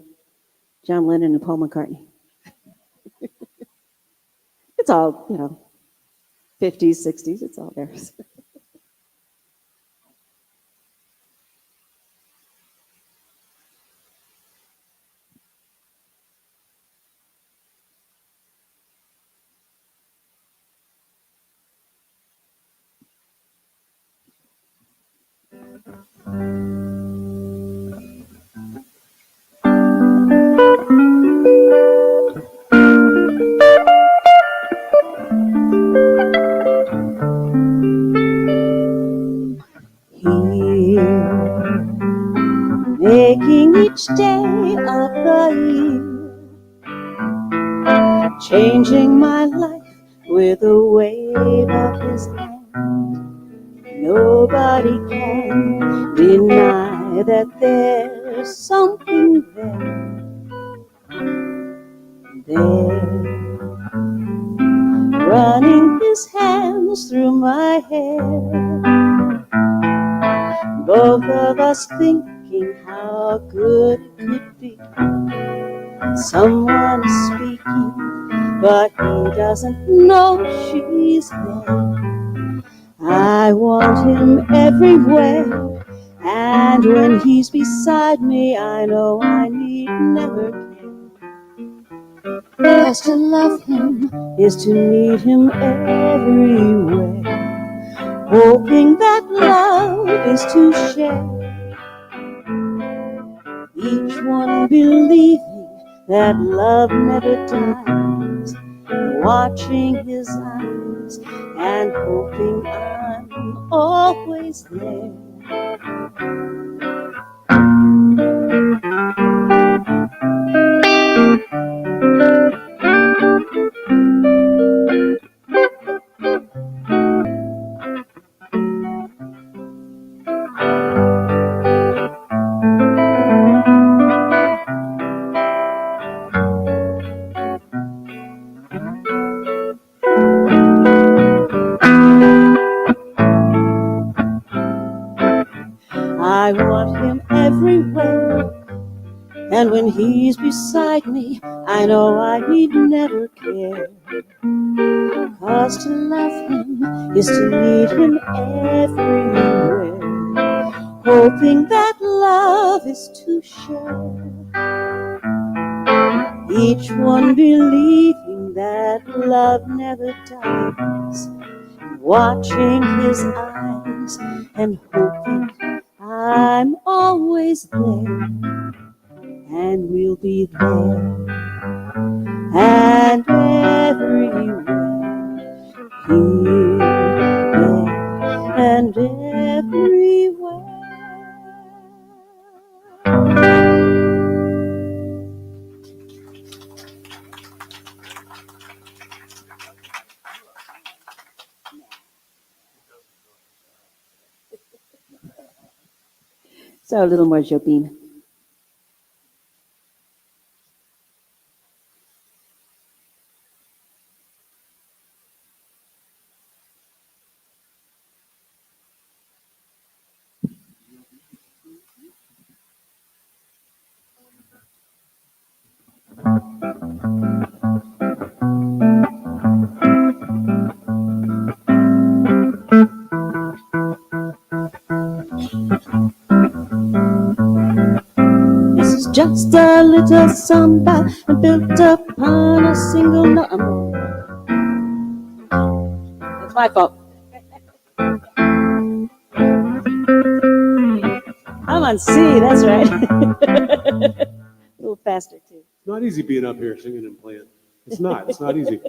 John Lennon and Paul McCartney. It's all, 50s, 60s, it's all theirs. Here, making each day of the year, changing my life with a wave of his hand. Nobody can deny that there's something there, running his hands runs through my head. Both of us thinking how good it could be. Someone is speaking, but he doesn't know she's there. I want him everywhere, and when he's beside me, I know I need never care. 'Cause to love him is to need him everywhere, hoping that love is to share. Each one believing that love never dies, watching his eyes and hoping I'm always there. I want him everywhere, and when he's beside me, I know I need never care. 'Cause to love him is to need him everywhere, hoping that love is to share. Each one believing that love never dies, watching his eyes and hoping I'm always there, and we'll be there and everywhere, here, there, and everywhere. So a little more Jobim. This is just a little samba built upon a single note. That's my fault. I'm on C, that's right. A little faster, too. It's not easy being up here singing and playing. It's not easy.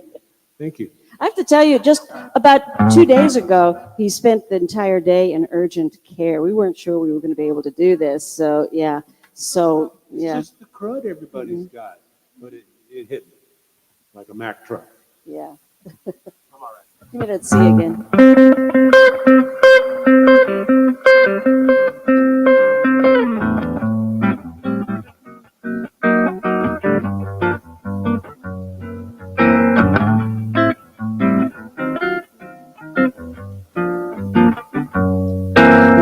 Thank you. I have to tell you, just about 2 days ago, he spent the entire day in urgent care. We weren't sure we were going to be able to do this, so yeah. So, yeah. It's just the crud everybody's got, but it hit me like a Mack truck. Yeah. I'm all right. Give me that C again.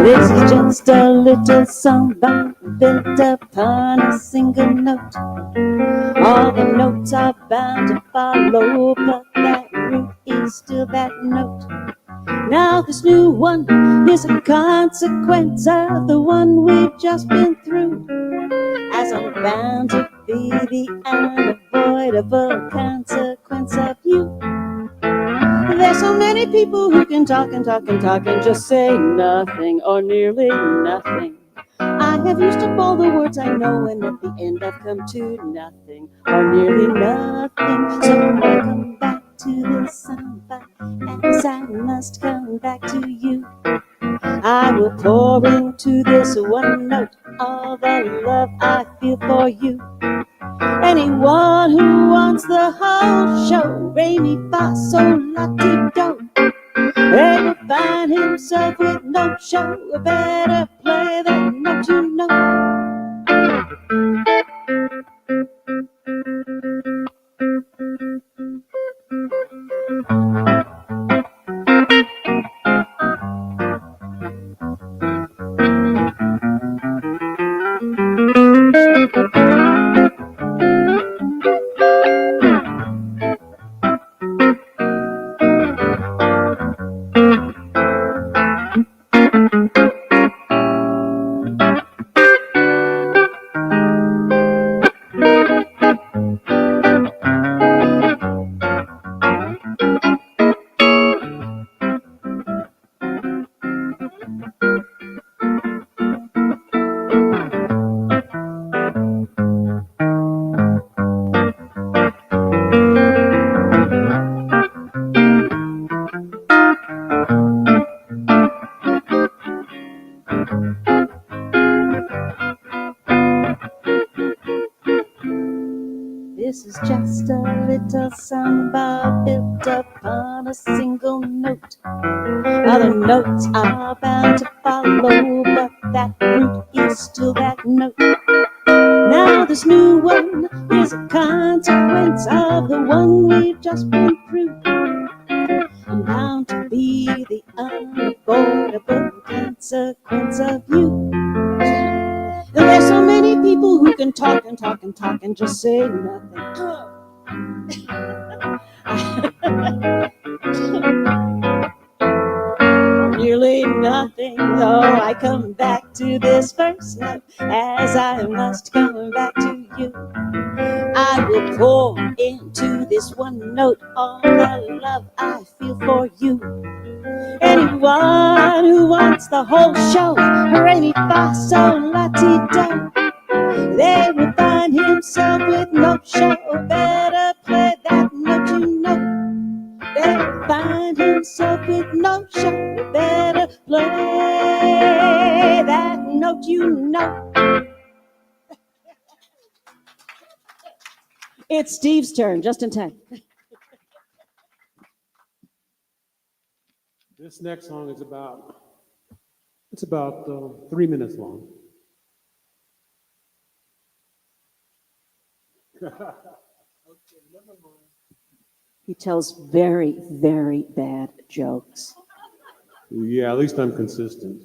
This is just a little samba built upon a single note. All the notes are bound to follow, but that root is still that note. Now this new one is a consequence of the one we've just been through, as I'm bound to be the unavoidable consequence of you. There's so many people who can talk and talk and talk and just say nothing or nearly nothing. I have used up all the words I know, and at the end I've come to nothing or nearly nothing. So I come back to this samba, as I must come back to you. I will pour into this one note all the love I feel for you. Anyone who wants the whole show, re mi fa sol la ti do, they will find himself with no show. Better play that note, you know. This is just a little samba built upon a single note. Other notes are bound to follow, but that root is still that note. Now this new one is a consequence of the one we've just been through, and bound to be the unavoidable consequence of you. And there's so many people who can talk and talk and talk and just say nothing. Nearly nothing, though I come back to this first note, as I must come back to you. I will pour into this one note all the love I feel for you. Anyone who wants the whole show, re mi fa sol la ti do, they will find himself with no show. Better play that note, you know. They will find himself with no show. Better play that note, you know. It's Steve's turn, just in time. This next song is about 3 minutes long. He tells very, very bad jokes. Yeah, at least I'm consistent.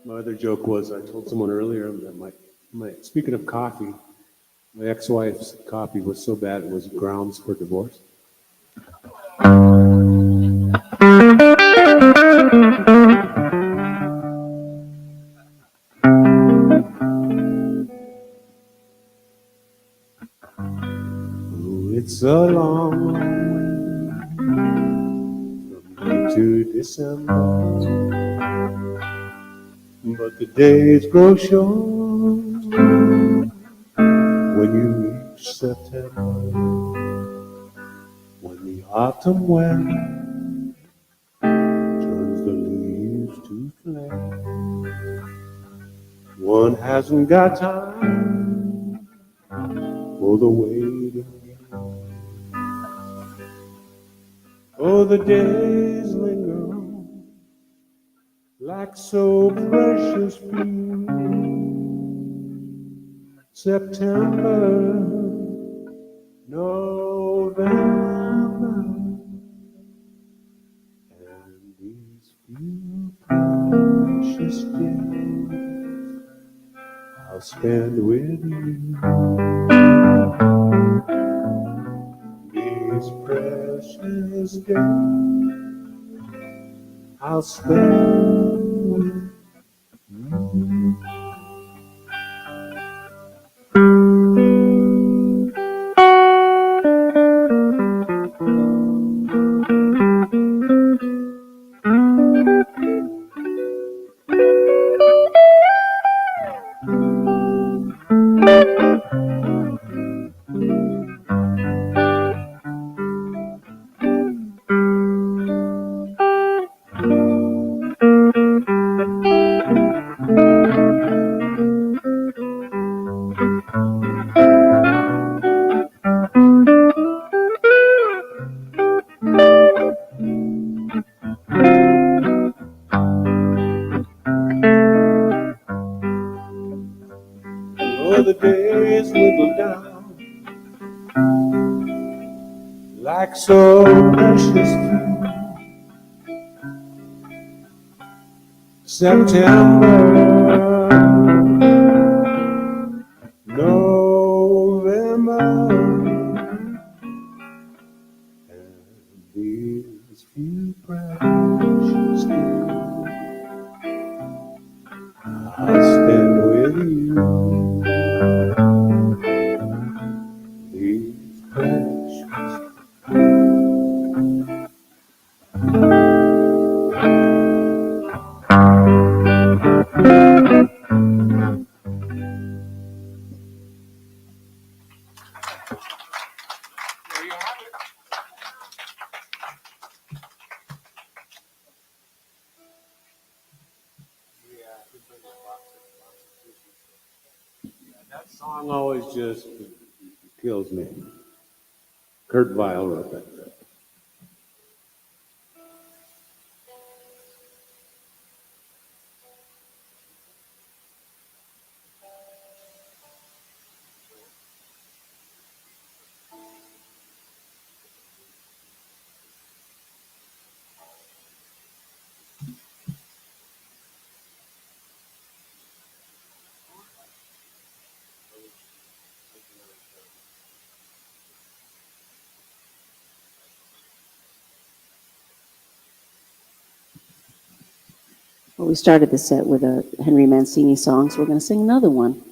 My other joke was I told someone earlier that speaking of coffee, my ex-wife's coffee was so bad it was grounds for divorce. Oh, it's a long way from May to December, but the days grow short when you reach September, when the autumn wind turns the leaves to flame. One hasn't got time for the waiting game. Oh, the days linger on like so precious few. September, November, and these few precious days I'll spend with you. These precious days I'll spend with you. Oh, the days wiggle down like so precious few. September, November, and these few precious days I'll spend with you. That song always just kills me. Kurt Weill wrote that. Well, we started the set with a Henry Mancini song, so we're going to sing another one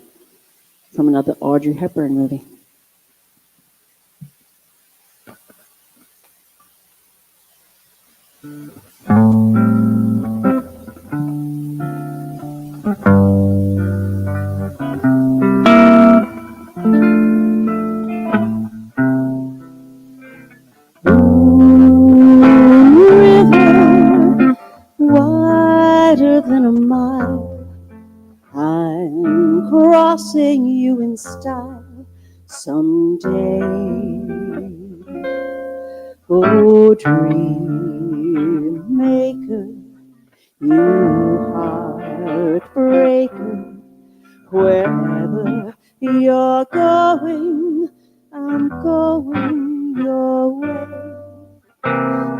from another Audrey Hepburn movie. River, wider than a mile, I'm crossing you in style someday. Oh, dream maker, you heartbreaker, wherever you're going, I'm going your way.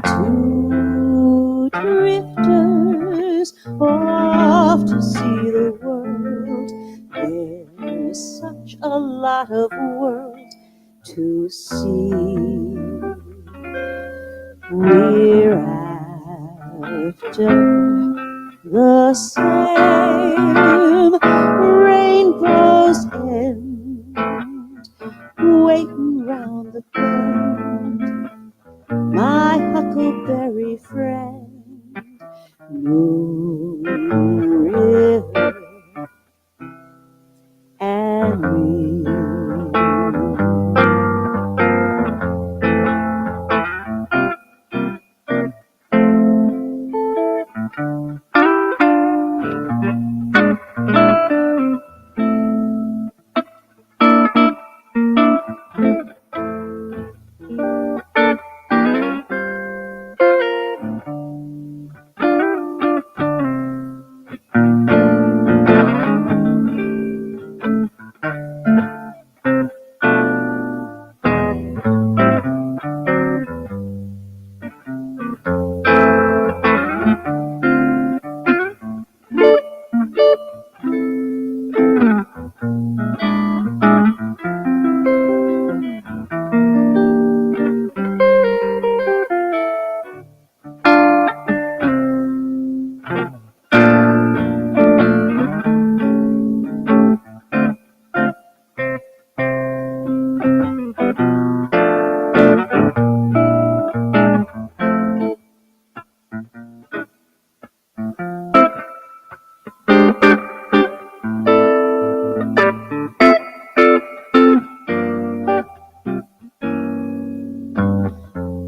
Two drifters off to see the world. There's such a lot of world to see. We're after the same rainbow's end, waiting round the bend. My huckleberry friend, Moon River and me.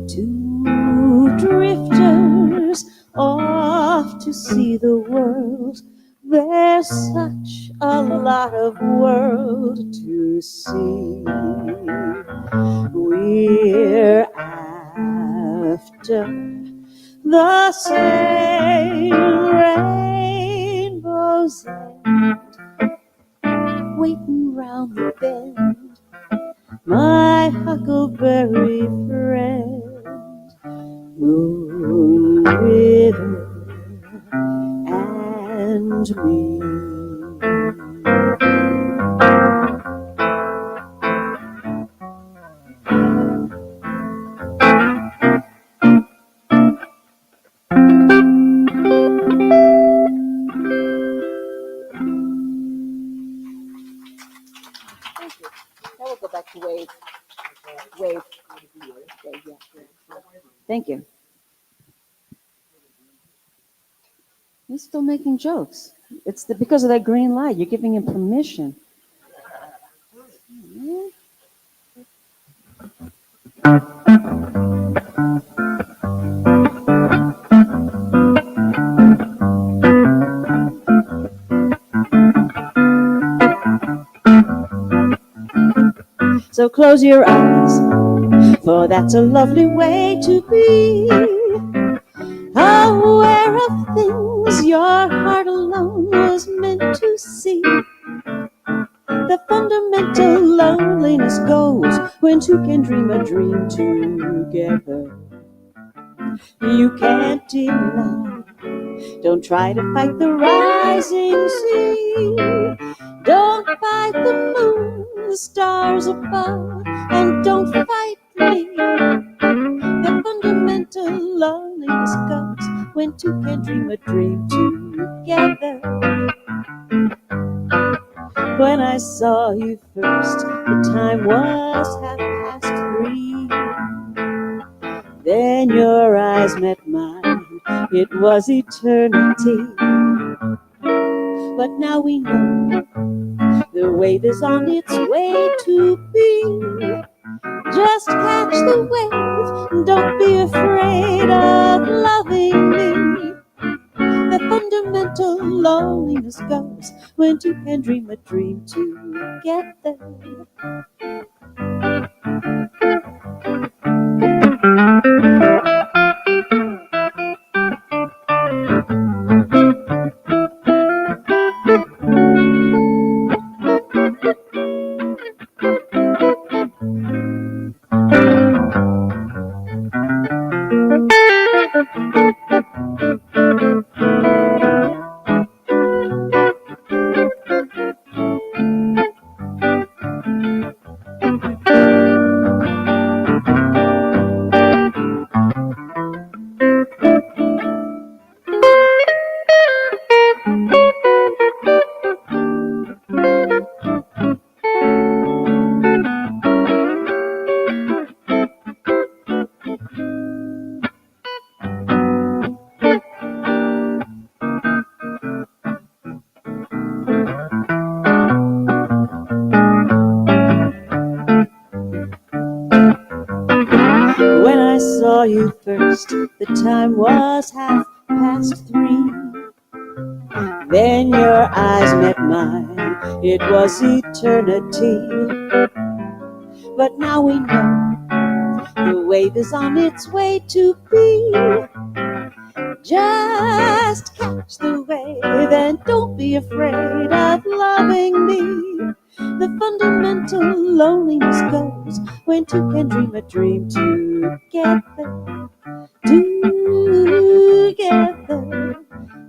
Two drifters off to see the world. There's such a lot of world to see. We're after the same rainbow's end, waiting round the bend. My huckleberry friend, Moon River and me. Now we'll go back to wave. Wave. Yeah. Thank you. He's still making jokes. It's because of that green light. You're giving him permission. So close your eyes, for that's a lovely way to be. Aware of things your heart alone was meant to see. The fundamental loneliness goes when two can dream a dream together. You can't deny. Don't try to fight the rising sea. Don't fight the moon, the stars above, and don't fight me. The fundamental loneliness goes when two can dream a dream together. When I saw you first, the time was 3:30. Then your eyes met mine, it was eternity. But now we know the wave is on its way to be. Just catch the wave, don't be afraid of loving me. The fundamental loneliness goes when two can dream a dream together. When I saw you first, the time was 3:30. Then your eyes met mine, it was eternity. But now we know the wave is on its way to be. Just catch the wave and don't be afraid of loving me. The fundamental loneliness goes when two can dream a dream together. Together.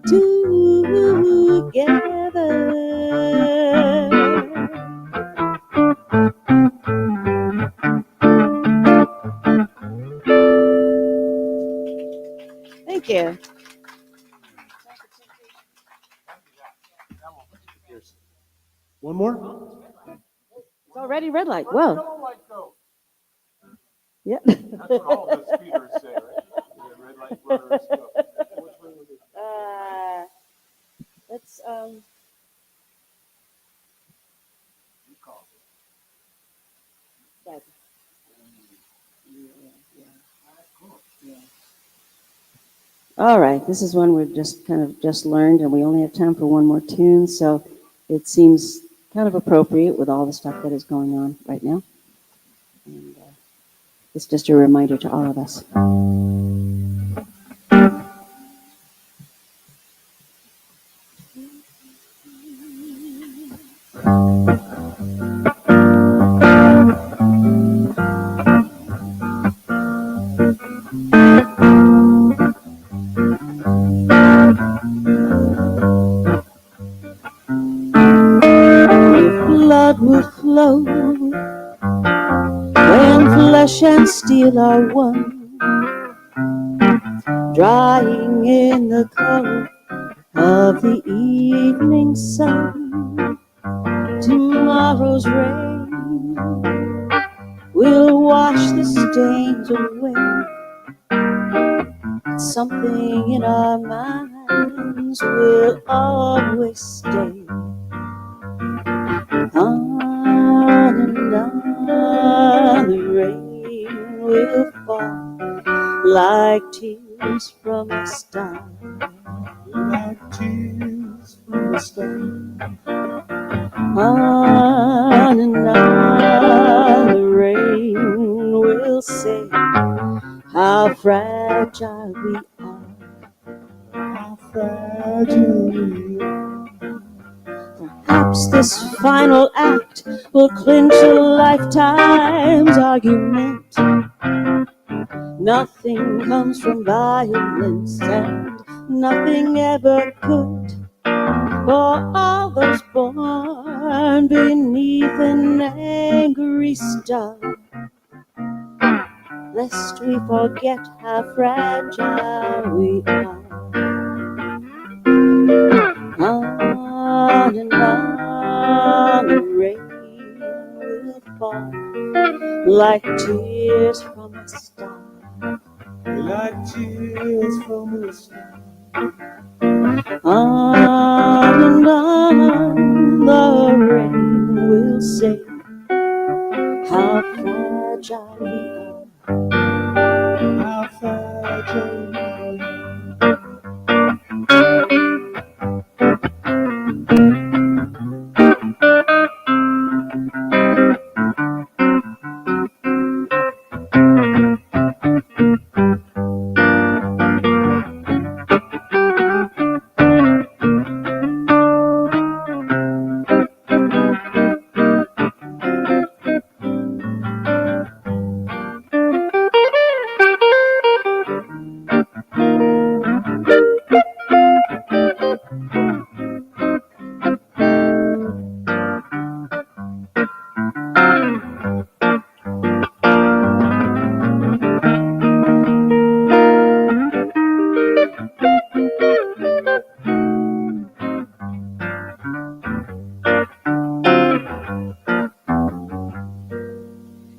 Together. Thank you. One more? It's already red light. Whoa. Yep. That's what all the speeders say, right? Red light, runners go. Which one was it? Let's You call that. All right, this is one we've just learned, and we only have time for one more tune, so it seems kind of appropriate with all the stuff that is going on right now. And it's just a reminder to all of us. Blood will flow when flesh and steel are one, drying in the color of the evening sun. Tomorrow's rain will wash the stains away. Something in our minds will always stay. On and on the rain will fall like tears from a star. like tears from the sky. On and on the rain will say how fragile we are. How fragile we are. Perhaps this final act will clinch a lifetime's argument. Nothing comes from violence, and nothing ever could. For all those born beneath an angry star, lest we forget how fragile we are. On and on the rain will fall like tears from a star. Like tears from a star. On and on the rain will say how fragile we are. How fragile we are.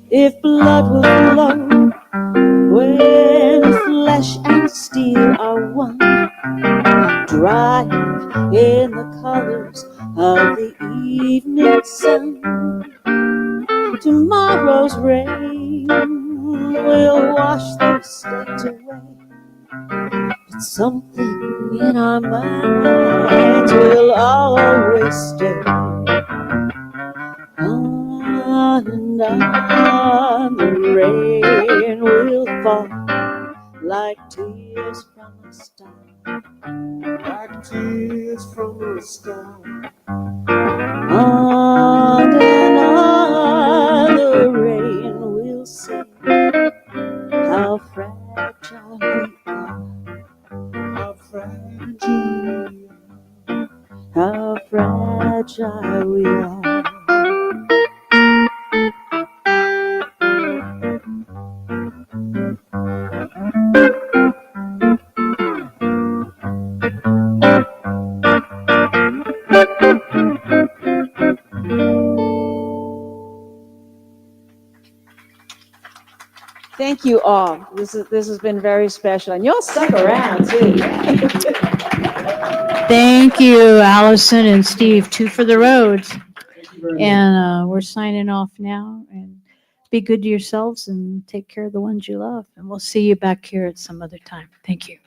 If blood will flow when flesh and steel are one, drive in the colors of the evening sun, tomorrow's rain will wash those stains away, but something in our minds will always stay. On and on the rain will fall like tears from a star. Like tears from a star. On and on the rain will say how fragile we are. How fragile we are. How fragile we are. Thank you all. This has been very special, and you'll stuck around too. Thank you, Allison and Steve, two for the roads. And we're signing off now. And be good to yourselves and take care of the ones you love. And we'll see you back here at some other time. Thank you.